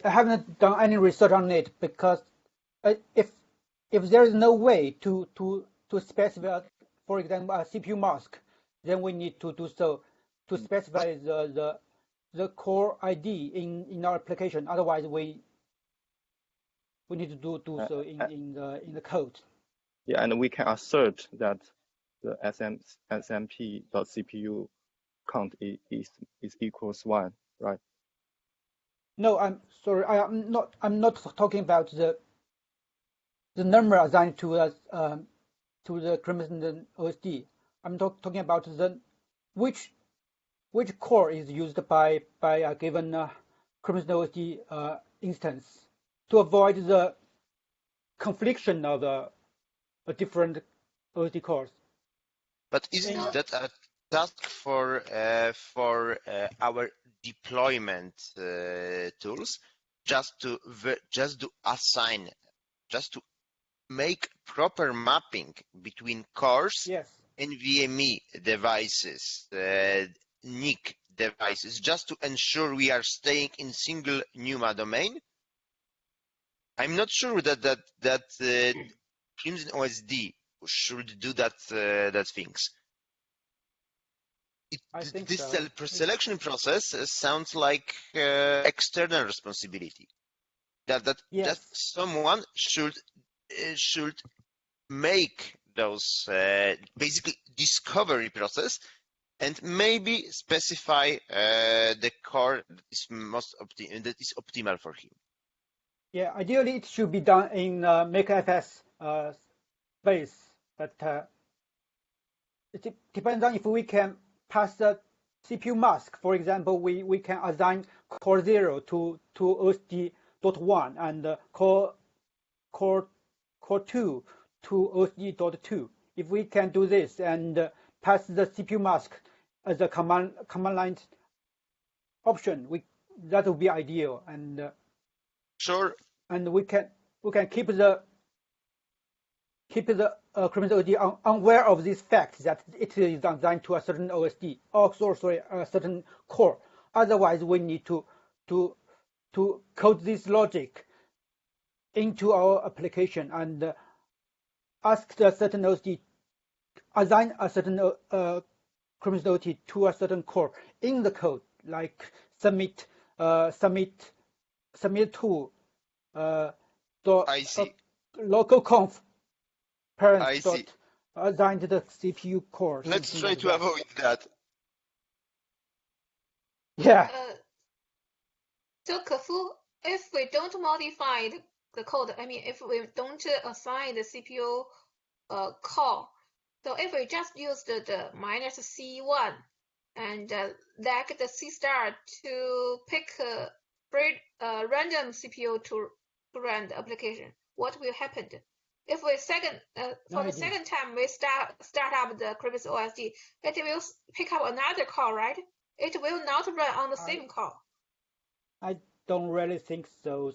haven't done any research on it because if there is no way to specify, for example, a CPU mask, then we need to do so to Mm. specify the core ID in our application. Otherwise, we need to do so Uh, in the code. Yeah, and we can assert that the SMP.cpu count is equals 1, right? No, I'm sorry. I'm not talking about the number assigned to the Crimson OSD. I'm talking about which core is used by a given Crimson OSD instance to avoid the confliction of a different OSD cores. But isn't that a task for our deployment tools, just to assign, just to make proper mapping between cores, Yes, NVMe devices, NIC devices, just to ensure we are staying in single NUMA domain? I'm not sure that Crimson OSD should do that things. I think This so. selection process sounds like external responsibility. That Yes, someone should make those basically discovery process and maybe specify the core that is that is optimal for him. yeah. Ideally, it should be done in makeFS space, but it depends on if we can pass the CPU mask. For example, we can assign core 0 to OSD.1 and core 2 to OSD.2. If we can do this and pass the CPU mask as a command line option, that would be ideal. And Sure. and we can keep the Crimson OSD unaware of this fact that it is assigned to a certain OSD, or sorry, a certain core. Otherwise, we need to code this logic into our application and ask the certain OSD assign a certain Crimson OSD to a certain core in the code, like submit to I see. local conf parent I see. assign to the CPU core. Let's Something try like to that. avoid that. Yeah. So Kefu, if we don't modify the code, I mean, if we don't assign the CPU core, so if we just use the minus C1 and like the Seastar to pick a random CPU to run the application, what will happen? If we for the second time we start up the Crimson OSD, it will pick up another core, right? It will not run on the same core. I don't really think so.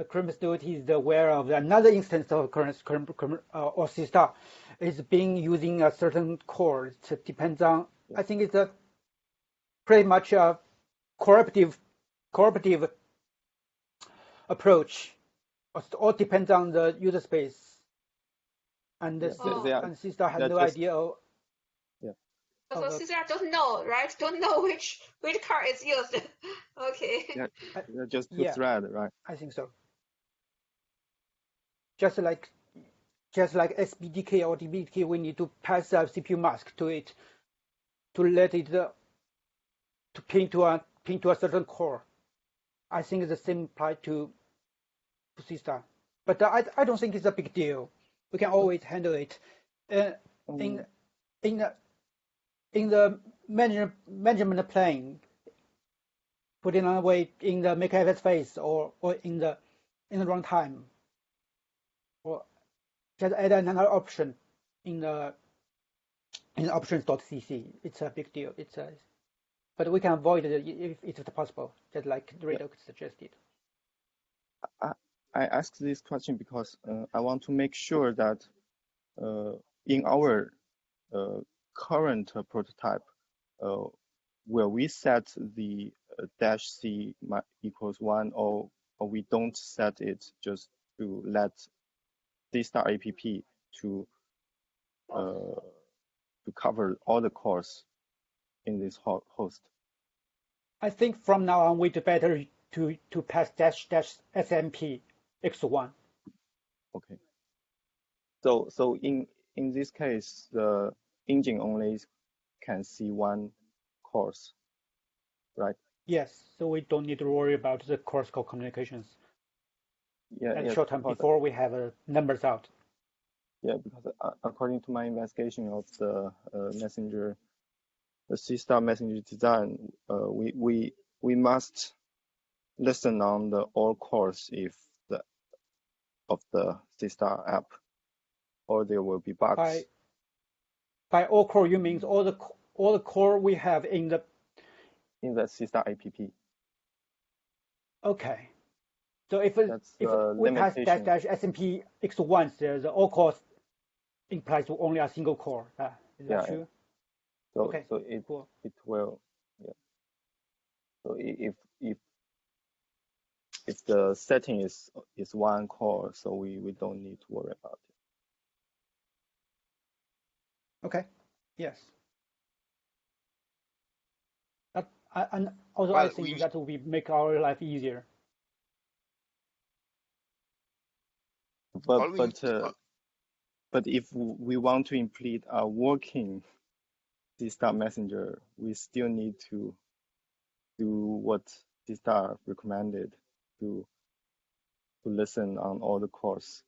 Crimson is aware of another instance of or Seastar is being using a certain core. It depends on. I think it's a pretty much a cooperative approach. All depends on the user space, and Seastar has no idea. So Seastar don't know, right? Don't know which car is used. Okay. Yeah, just two thread, right? I think so. Just like SBDK or DBDK, we need to pass a CPU mask to it to let it to pin to a certain core. I think the same apply to Seastar, but I don't think it's a big deal. We can always handle it. In the management plane, put it on a way in the makeFS phase or in the runtime. or just add another option in the options.cc. It's a big deal. But we can avoid it if it's possible, just like Yeah, Redox suggested. I asked this question because I want to make sure that in our current prototype, will we set the dash c equals 1, or we don't set it, just to let Seastar app to cover all the cores in this host? I think from now on, we'd better to pass dash SMP x1. Okay. So in this case, the engine only can see one course, right? Yes, so we don't need to worry about the course code communications. Yeah, At yes, short time because before we have numbers out. yeah, because according to my investigation of the messenger, the Seastar messenger design, we must listen on the all cores if the of the Seastar app, or there will be bugs. By all core, you mean all the core we have in the Seastar app. Okay. So if That's the we pass dash limitation. SMP x1, the all cores implies to only a single core. Is that Yeah. true? So Okay. Cool. it will, yeah. So if the setting is one core, so we don't need to worry about it. Okay. Yes. And also I Well, think that will make our life easier. all we But if we want to implement a working Seastar messenger, we still need to do what Seastar recommended, to listen on all the cores.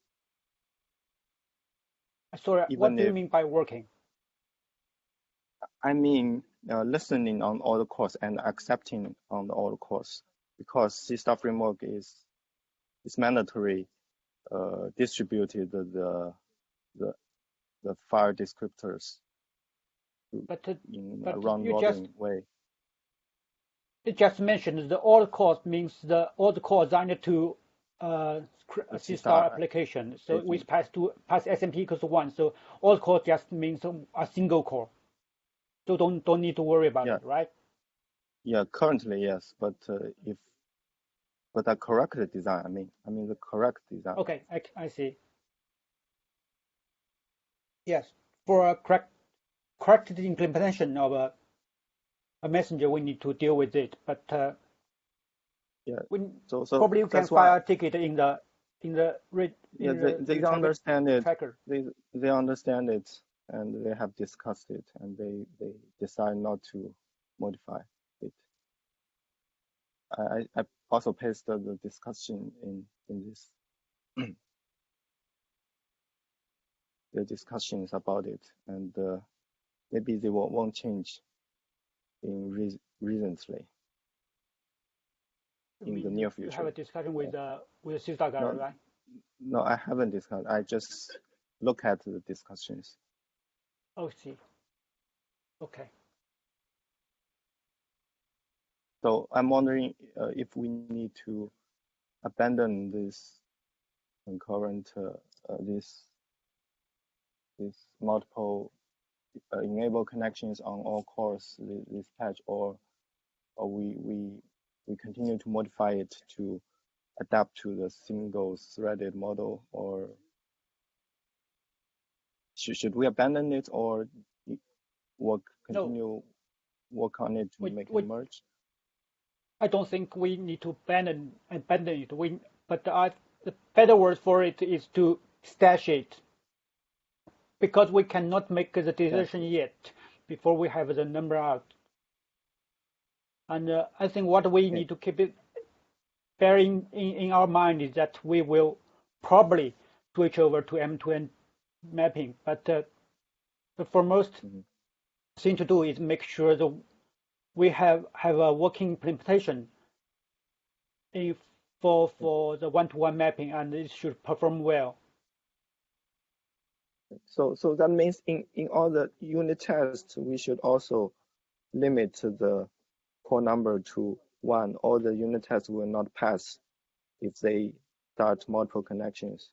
Sorry, what Even do you if, mean by working? I mean, listening on all the cores and accepting on all the cores, because Seastar framework is mandatory distributed the file descriptors in a round robin way. You just mentioned the all cores means all the cores assigned to Seastar application. So we pass SMP equals 1. So all core just means a single core. So don't need to worry about it, right? Yeah, currently yes, but the correct design. I mean the correct design. Okay, I see. Yes, for a correct implementation of a messenger, we need to deal with it. But so probably you can file a ticket in the they understand it. Tracker. They understand it, and they have discussed it, and they decide not to modify it. I also pasted the discussion in this. The discussions about it, and maybe they won't change in recently. In the near future. You have a discussion with Seastar guy, right? No, I haven't discussed. I just look at the discussions. Oh, see. Okay. So I'm wondering if we need to abandon this concurrent this multiple enable connections on all cores this patch, or we continue to modify it to adapt to the single threaded model, or should we abandon it, or continue work on it to make it merge? I don't think we need to abandon it. But the better word for it is to stash it, because we cannot make the decision yet before we have the number out. And I think what we need to keep it bearing in our mind is that we will probably switch over to M2M mapping. But the foremost thing to do is make sure that we have a working implementation for the one-to-one mapping, and it should perform well. So that means in all the unit tests, we should also limit the core number to 1. All the unit tests will not pass if they start multiple connections.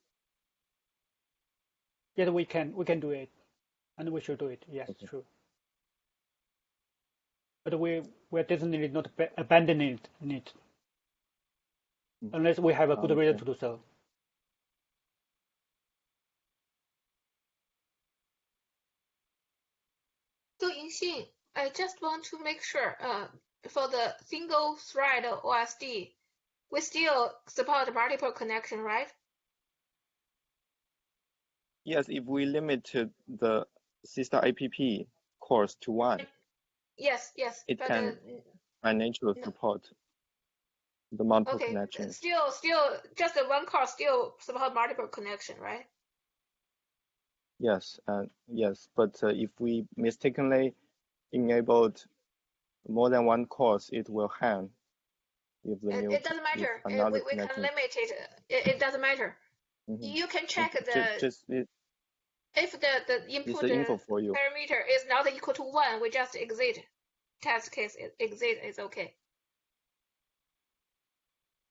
Yes, we can do it, and we should do it. Yes, Okay. true. But we're definitely not abandoning it unless we have a good reason to do so. So Yingxin, I just want to make sure, for the single thread OSD, we still support multiple connection, right? Yes, if we limited the Seastar app cores to 1, yes, it but can by nature support the multiple okay, connections. still just the one core still support multiple connection, right? Yes, yes, but if we mistakenly enabled more than one course, it will hang if the It doesn't matter. if another We can connection. limit it. It doesn't matter. You can check if the input info for you. parameter is not equal to 1, we just exit. Test case exit is okay.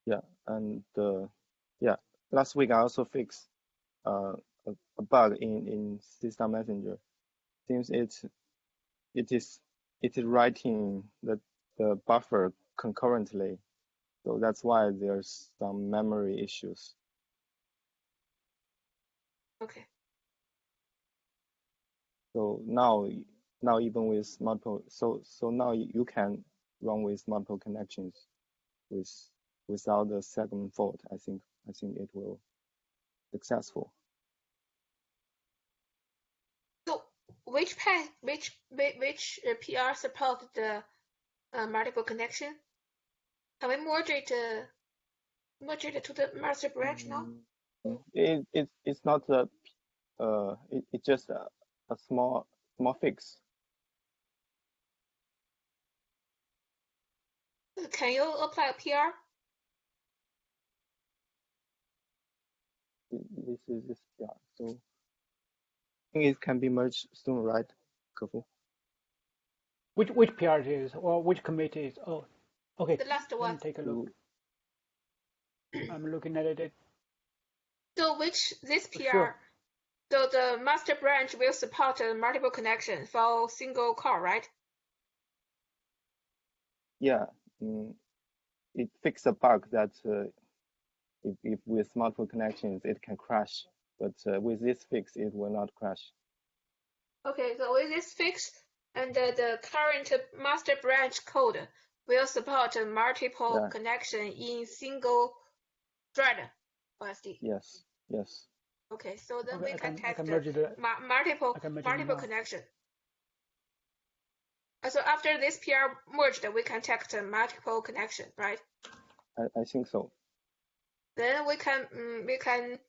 Yeah, and yeah, last week I also fixed a bug in Seastar Messenger. Seems it is writing the buffer concurrently, so that's why there's some memory issues. Okay. So now even with multiple, so now you can run with multiple connections without the segment fault. I think it will successful. So which PR support the multiple connection? Can we merge it to the master branch now? It's not it's just a small fix. Can you apply a PR? This yeah. So I think it can be merged soon, right, Kefu? Which PR it is, or which commit it is? Oh, okay. The last Let one. me take a look. I'm looking at it. So this PR? Sure. So the master branch will support multiple connection for single core, right? Yeah. It fixed a bug that if with multiple connections it can crash, but with this fix it will not crash. Okay, so with this fix and the current master branch code will support multiple connection in single thread OSD. Yes. Okay, so then Okay, we can test multiple connection. So after this PR merged, we can test multiple connection, right? I think so. Then we can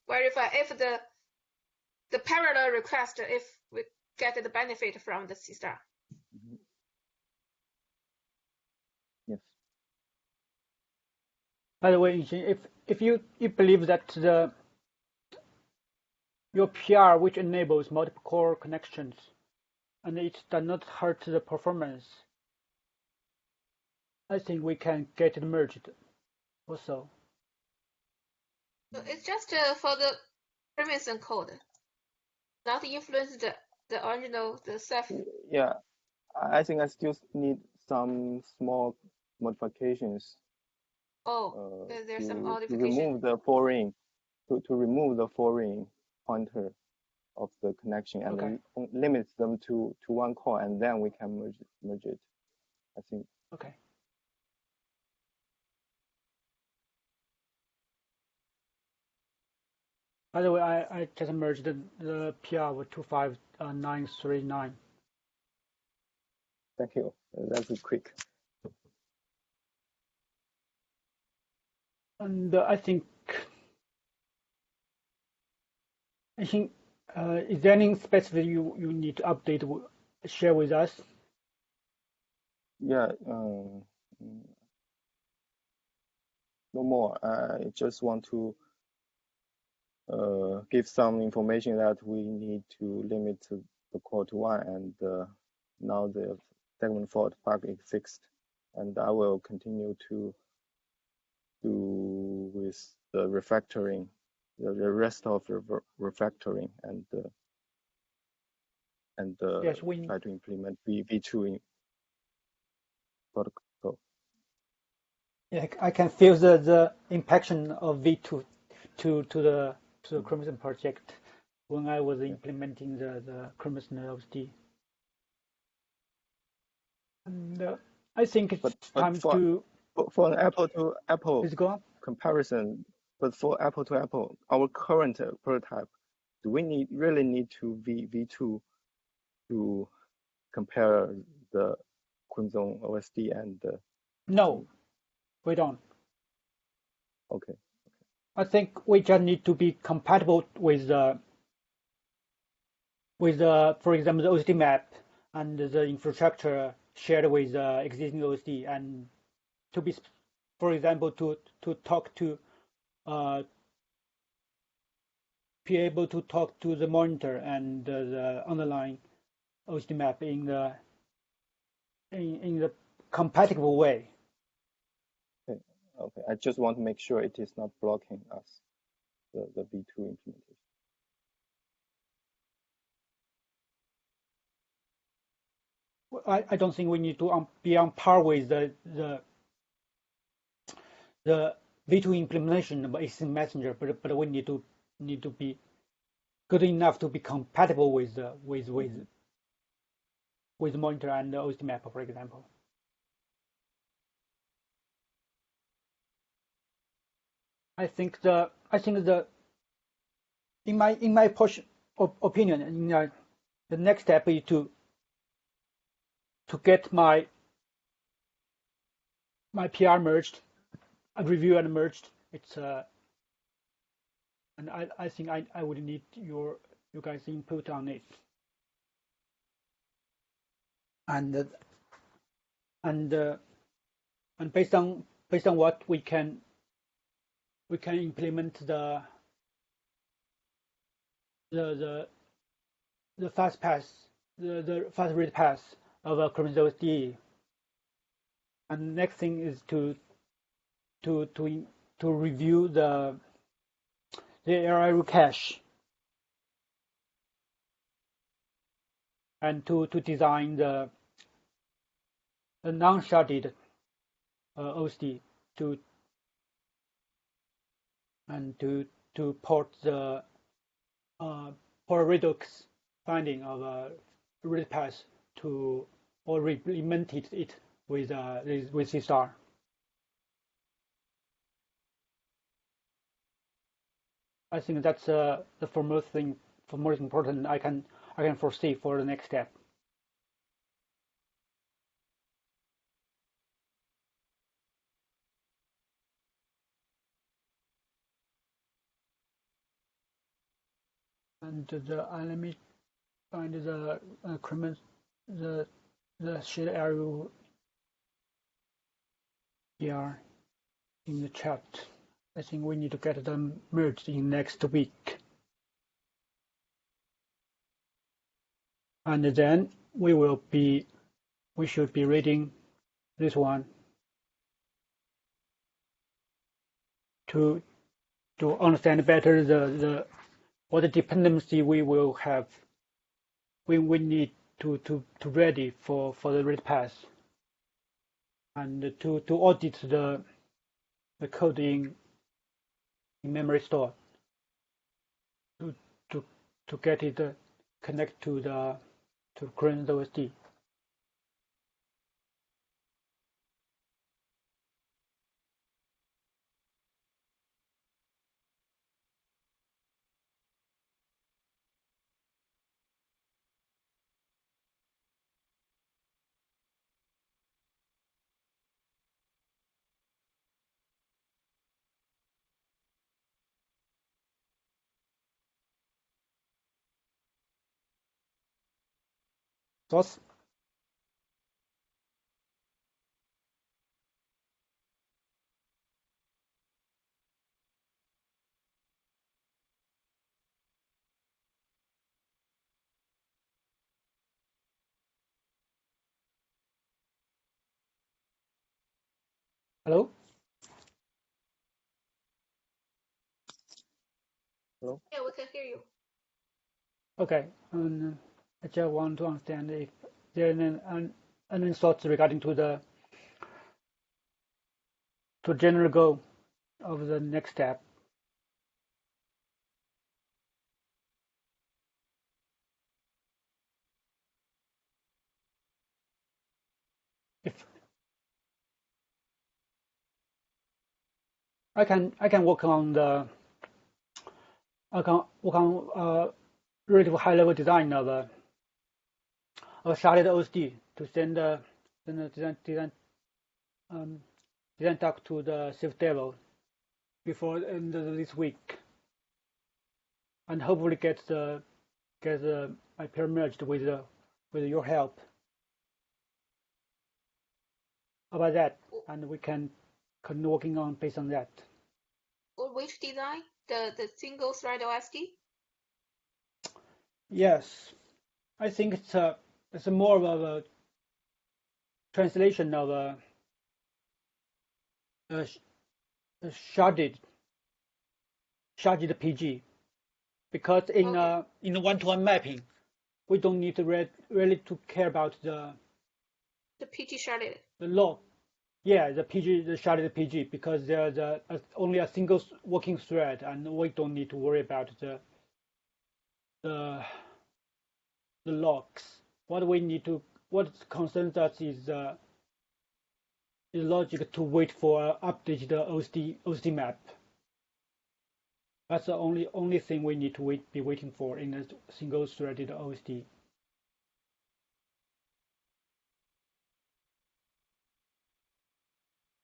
verify if the parallel request, if we get the benefit from the Seastar. Yes. By the way, if you believe that your PR which enables multiple core connections and it does not hurt the performance, I think we can get it merged also. So it's just for the permission code, not influence the original, the self. Yeah, I think I still need some small modifications. Oh, there's some to modification. remove the foreign to remove the foreign pointer of the connection and limit them to one core, and then we can merge it, I think. Okay. By the way, I just merged the PR with 25939. Thank you. That's quick. And I think is there anything specific you need to update, share with us? Yeah, no more. I just want to give some information that we need to limit the core to 1, and now the segment fault bug is fixed, and I will continue to do with the refactoring, the rest of the refactoring, and Yes, try to implement V2 in protocol. yeah, I can feel the impaction of V2 to the Chromosome project when I was implementing the Chromosome OSD. And I think it's time to for an apple to apple Please go on. comparison, but for apple to apple, our current prototype, do we really need to V2 to compare the Kunzong OSD and No, we don't. Okay. I think we just need to be compatible with for example, the OSD map and the infrastructure shared with existing OSD, and to be, for example, to talk to be able to talk to the monitor and the underlying OSD map in the compatible way. Okay. I just want to make sure it is not blocking us, the V2 implementation. I don't think we need to be on par with the V2 implementation of async messenger, but we need to be good enough to be compatible with the monitor and the OSD map, for example. I think in my opinion, the next step is to get my PR merged, review and merged. It's and I think I would need you guys' input on it. And based on what we can implement the fast pass, the fast read pass of a Chromosome OSD. And next thing is to review the ARI cache and to design the non-sharded OSD to port the port redox finding of a read pass to, or implemented it with Seastar. I think that's the foremost important I can foresee for the next step. And let me find the the shared arrow here in the chat. I think we need to get them merged in next week. And then we should be reading this one to understand better what dependency we will have when we need to ready for the read pass, and to audit the code in memory store to get it connect to current OSD. Thoughts? Hello? Hello? Yeah, we can hear you. Okay. I just want to understand if there are any thoughts regarding to the general goal of the next step. If I can work on relative high level design of a sharded OSD to send the design talk to the safe level before the end of this week, and hopefully get my pair merged with your help about that, and we can continue working on based on that. Or which design? The single thread OSD? Yes, I think it's more of a translation of a sharded PG, because in the one-to-one mapping, we don't need to really to care about the PG sharded. The log. Yeah, the sharded PG, because there's only a single working thread, and we don't need to worry about the logs. What concerns us is logic to wait for update the OSD map. That's the only thing we need to be waiting for in a single threaded OSD.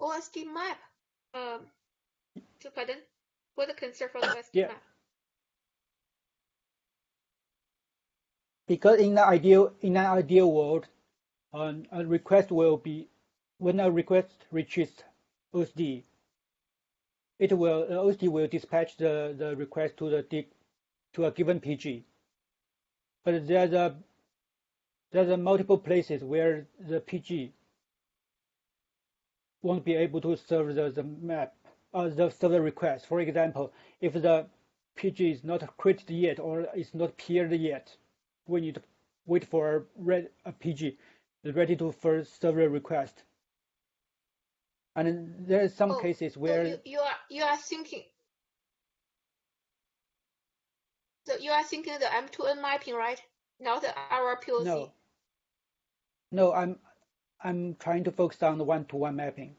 OSD map. Pardon? What the concern for the OSD map? Because in an ideal world, a request will be, when a request reaches OSD, OSD will dispatch the request to a given PG. But there's a multiple places where the PG won't be able to serve the map or serve the request. For example, if the PG is not created yet or is not paired yet, we need to wait for a PG ready to first serve the request. And there are some cases where you are thinking. So you are thinking the M2N mapping, right? Not our POC. No, I'm trying to focus on the one-to-one mapping.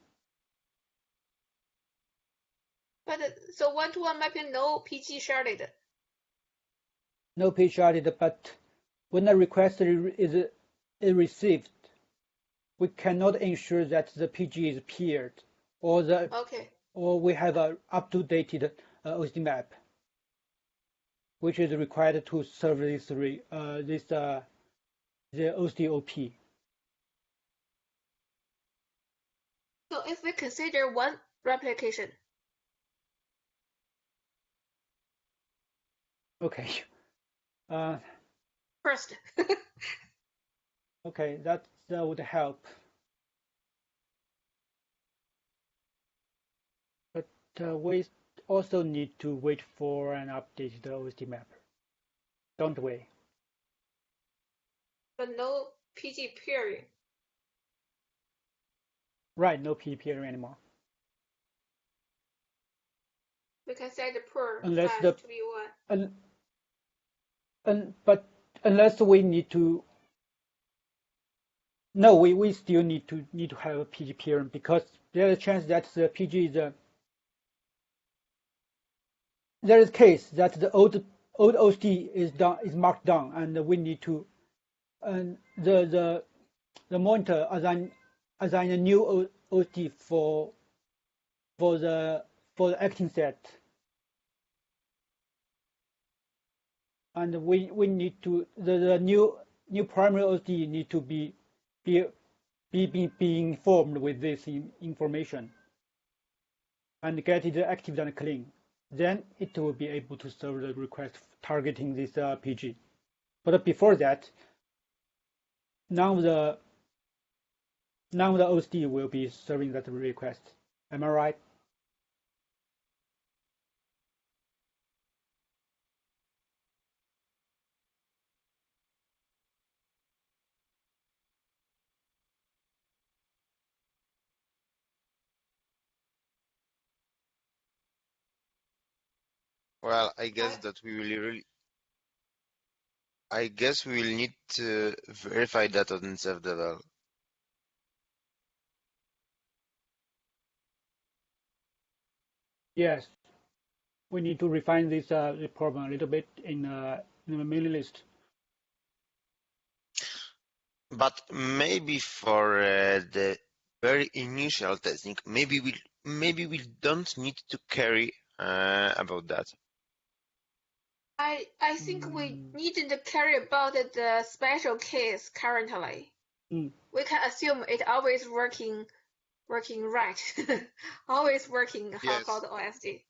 But so one-to-one mapping, no PG sharded. No PG sharded, but when a request is received, we cannot ensure that the PG is paired or we have a up-to-date OSD map, which is required to serve the OSD OP. So if we consider one replication. Okay. First. Okay, that would help. But we also need to wait for an updated OSD map, don't we? But no PG pairing. Right, no PG pairing anymore. We can set the per unless to be one. But unless we need to, no, we still need to have a PG pairing, because there is a chance that the PG is there is a case that the old OSD is marked down, and we need to, and the monitor assign a new OSD for the acting set, and we need to the new primary OSD need to be informed with this information and get it active and clean. Then it will be able to serve the request targeting this PG. But before that, none of the OSD will be serving that request. Am I right? Well, I guess that we will really. I guess we will need to verify that on self-devel. Yes, we need to refine this the problem a little bit in the mailing list. But maybe for the very initial testing, maybe we don't need to carry about that. I think we needn't care about the special case currently. We can assume it always working right, always working how Yes. called OSD.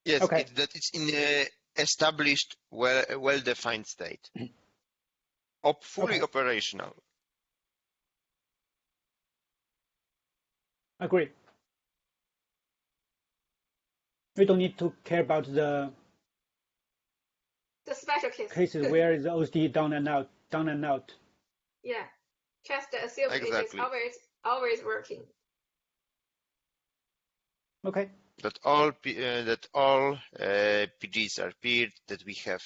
Yes, Okay. that it's in a established, well-defined state, fully Okay. operational. Agree. We don't need to care about the special case. cases where is the OSD down and out. Yeah, just assume Exactly. it is always working. Okay. That all PGs are paired, that we have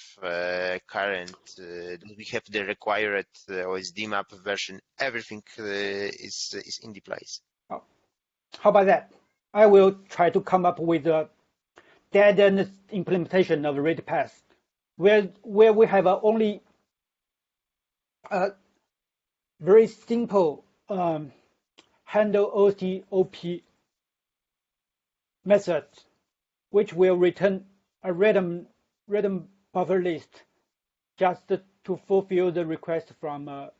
current, that we have the required OSD map version. Everything is in the place. Oh. How about that? I will try to come up with a dead-end implementation of read path, where we have only a very simple handle OSD OP method, which will return a random buffer list just to fulfill the request from the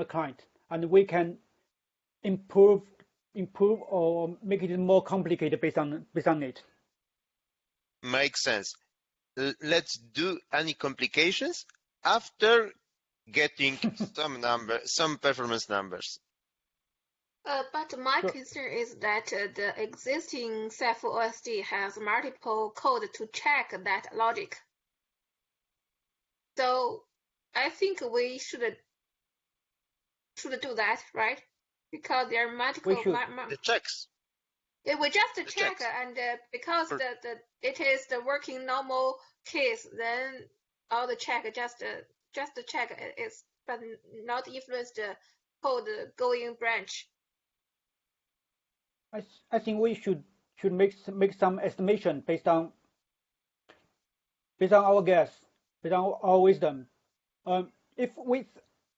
client, and we can improve or make it more complicated based on it. Makes sense. Let's do any complications after getting some performance numbers. But my Sure. concern is that the existing Ceph OSD has multiple code to check that logic. So I think we should do that, right? Because there are multiple. We should. The checks. Yeah, we just The check, checks. and because it is the working normal case, then all the check just the check is, but not influence the code going branch. I think we should make some estimation based on our guess, based on our wisdom. If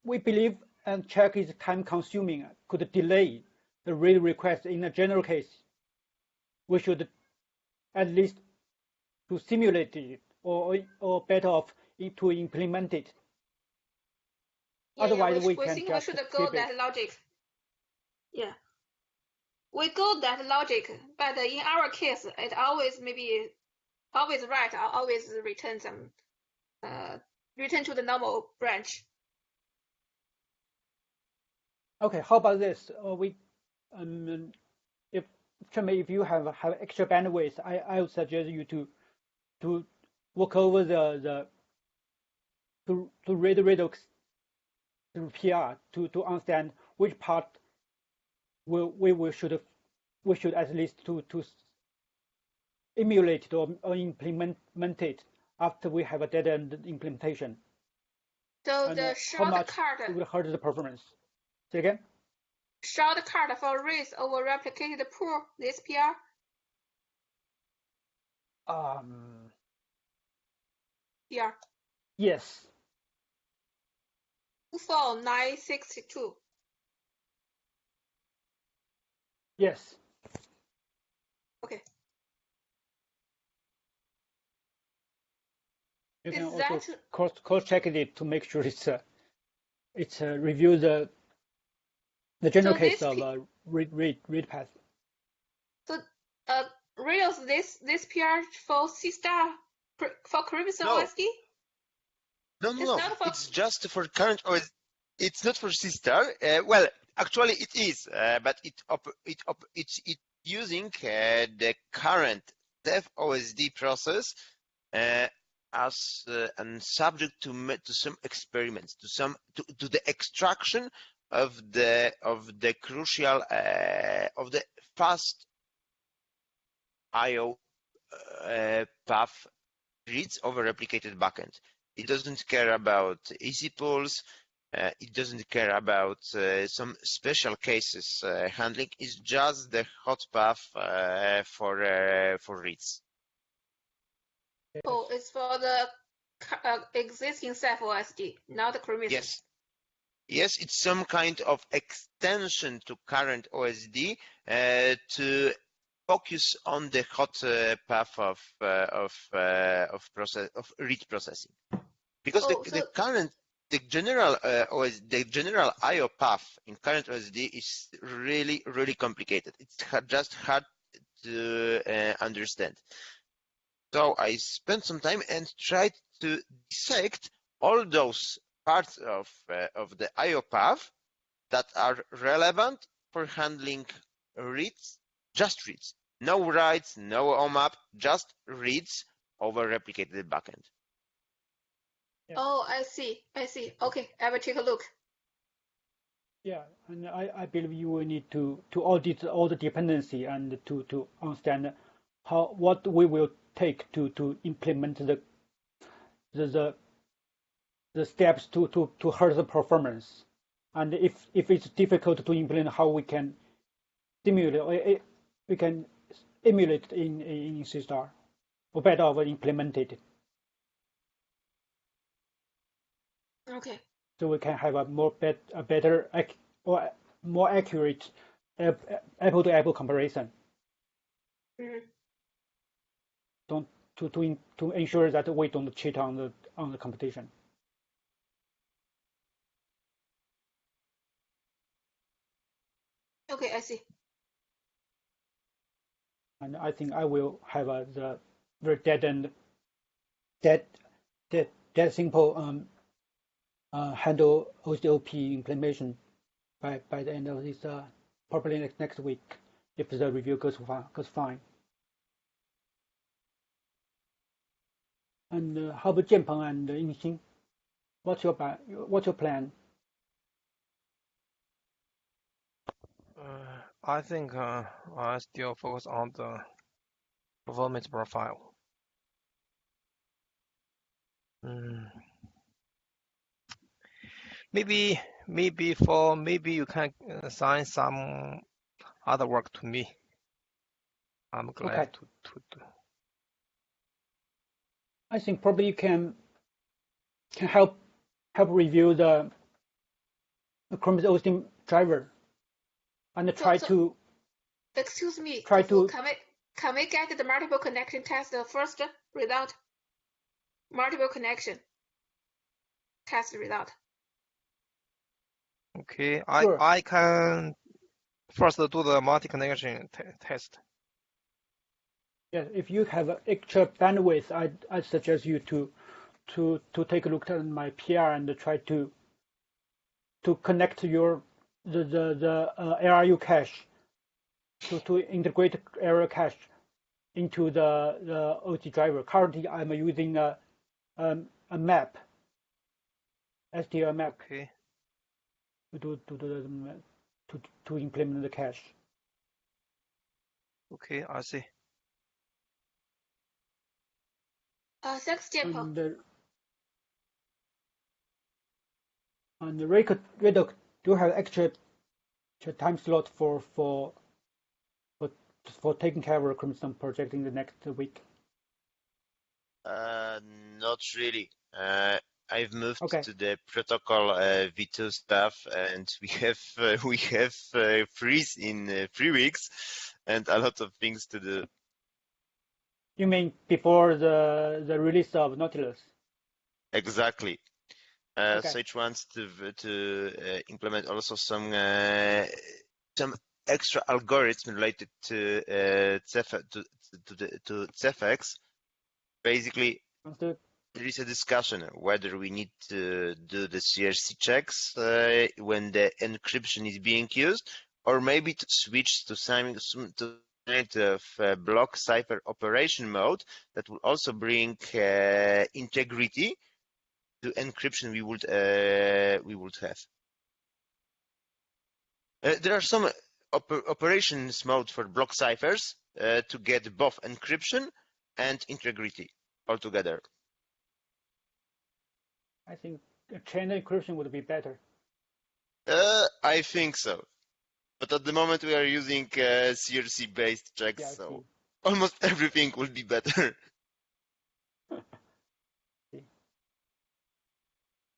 we believe and check is time consuming, could delay the read request in a general case, we should at least to simulate it or better off to implement it. Otherwise, we can think just we should go skip that it. logic. Yeah, we go that logic, but in our case, it always always right. Always return some return to the normal branch. Okay, how about this? If Chen-Mei, if you have extra bandwidth, I would suggest you to work over to read Redux through PR to understand which part we should at least to emulate it or implement it after we have a dead-end implementation. So And the how much shortcut it will hurt the performance. Say again? Shortcut for reads over replicated pool, this PR? PR. Yes. 24962. Yes. Okay. You can Is also that cross check it to make sure it's review the general so case of read path. So Rails this PR for Seastar for Crimson No. OSD? No. Not for... It's just for current OS. It's not for Seastar. Well, actually, it is, but it using the current dev OSD process as and subject to some experiments, to the extraction of the crucial of the fast I/O path reads over replicated backend. It doesn't care about easy pulls. It doesn't care about some special cases handling. It's just the hot path for reads. Yes. Oh, it's for the existing Ceph OSD, not the Chromis. Yes. Yes, it's some kind of extension to current OSD to focus on the hot path of read processing, because the general I/O path in current OSD is really complicated. It's just hard to understand. So I spent some time and tried to dissect all those parts of the I/O path that are relevant for handling reads, just reads. No writes, no OMAP, just reads over replicated backend. Yeah. Oh, I see. Okay, I will take a look. Yeah, and I believe you will need to audit all the dependency and to understand what we will take to implement the steps to hurt the performance, and if it's difficult to implement, how we can emulate in Seastar, or better implement it. Okay. So we can have a better or more accurate apple-to-apple comparison. Mm-hmm. To ensure that we don't cheat on the competition. Okay, I see. And I think I will have the very dead simple handle OSDOP implementation by the end of this probably next week, if the review goes fine. And how about Jianpeng and Yingxing? What's your plan? I think I still focus on the performance profile. Maybe you can assign some other work to me. I'm glad to do. I think probably you can help review the Chrome's OSD driver and try to. Excuse me. Try to. Can we get the multiple connection test first result? Multiple connection test result. Okay, Sure. I can first do the multi-connection test. Yeah, if you have extra bandwidth, I suggest you to take a look at my PR and try to connect the ARU cache to integrate ARU cache into the OSD driver. Currently, I'm using a map, STL map. Okay. To implement the cache. Okay, I see. Thanks, Jianpeng. And Redoc, do you have extra time slot for taking care of a Crimson project in the next week? Not really. I've moved to the protocol V2 stuff, and we have freeze in 3 weeks, and a lot of things to do. You mean before the release of Nautilus? Exactly. Sage wants to implement also some extra algorithm related to Cephx. Basically, Understood. There is a discussion whether we need to do the CRC checks when the encryption is being used, or maybe to switch to kind of block cipher operation mode that will also bring integrity to encryption we would have. There are some operations mode for block ciphers to get both encryption and integrity altogether. I think chain encryption would be better. I think so. But at the moment we are using CRC-based checks, Yeah, so almost everything will be better.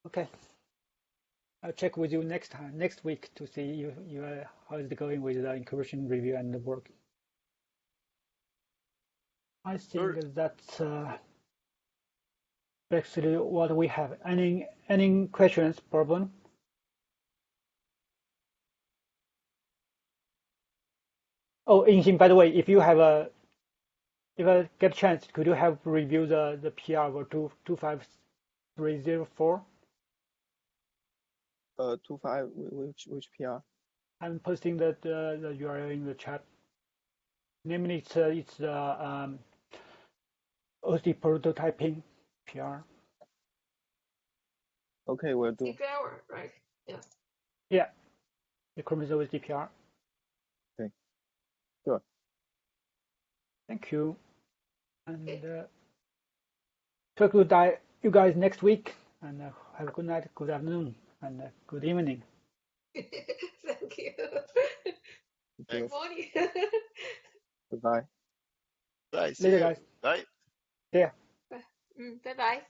Okay. I'll check with you next week to see how is it going with the encryption review and the work. I think Sure. that's basically what we have. Any questions, problem? Oh, Yingxin, by the way, if I get a chance, could you have review the PR for 25304? 25, which PR? I'm posting the URL in the chat. Namely, it's OSD prototyping PR. Okay, we'll do. Hour, right? Yeah. Yeah, the Chromosome OSD PR. Okay, sure. Thank you. And talk to you guys next week. And have a good night, good afternoon, and good evening. Thank you. Thank you. Good morning. Goodbye. Bye. See Later, you. guys. Bye. Yeah. Bye bye.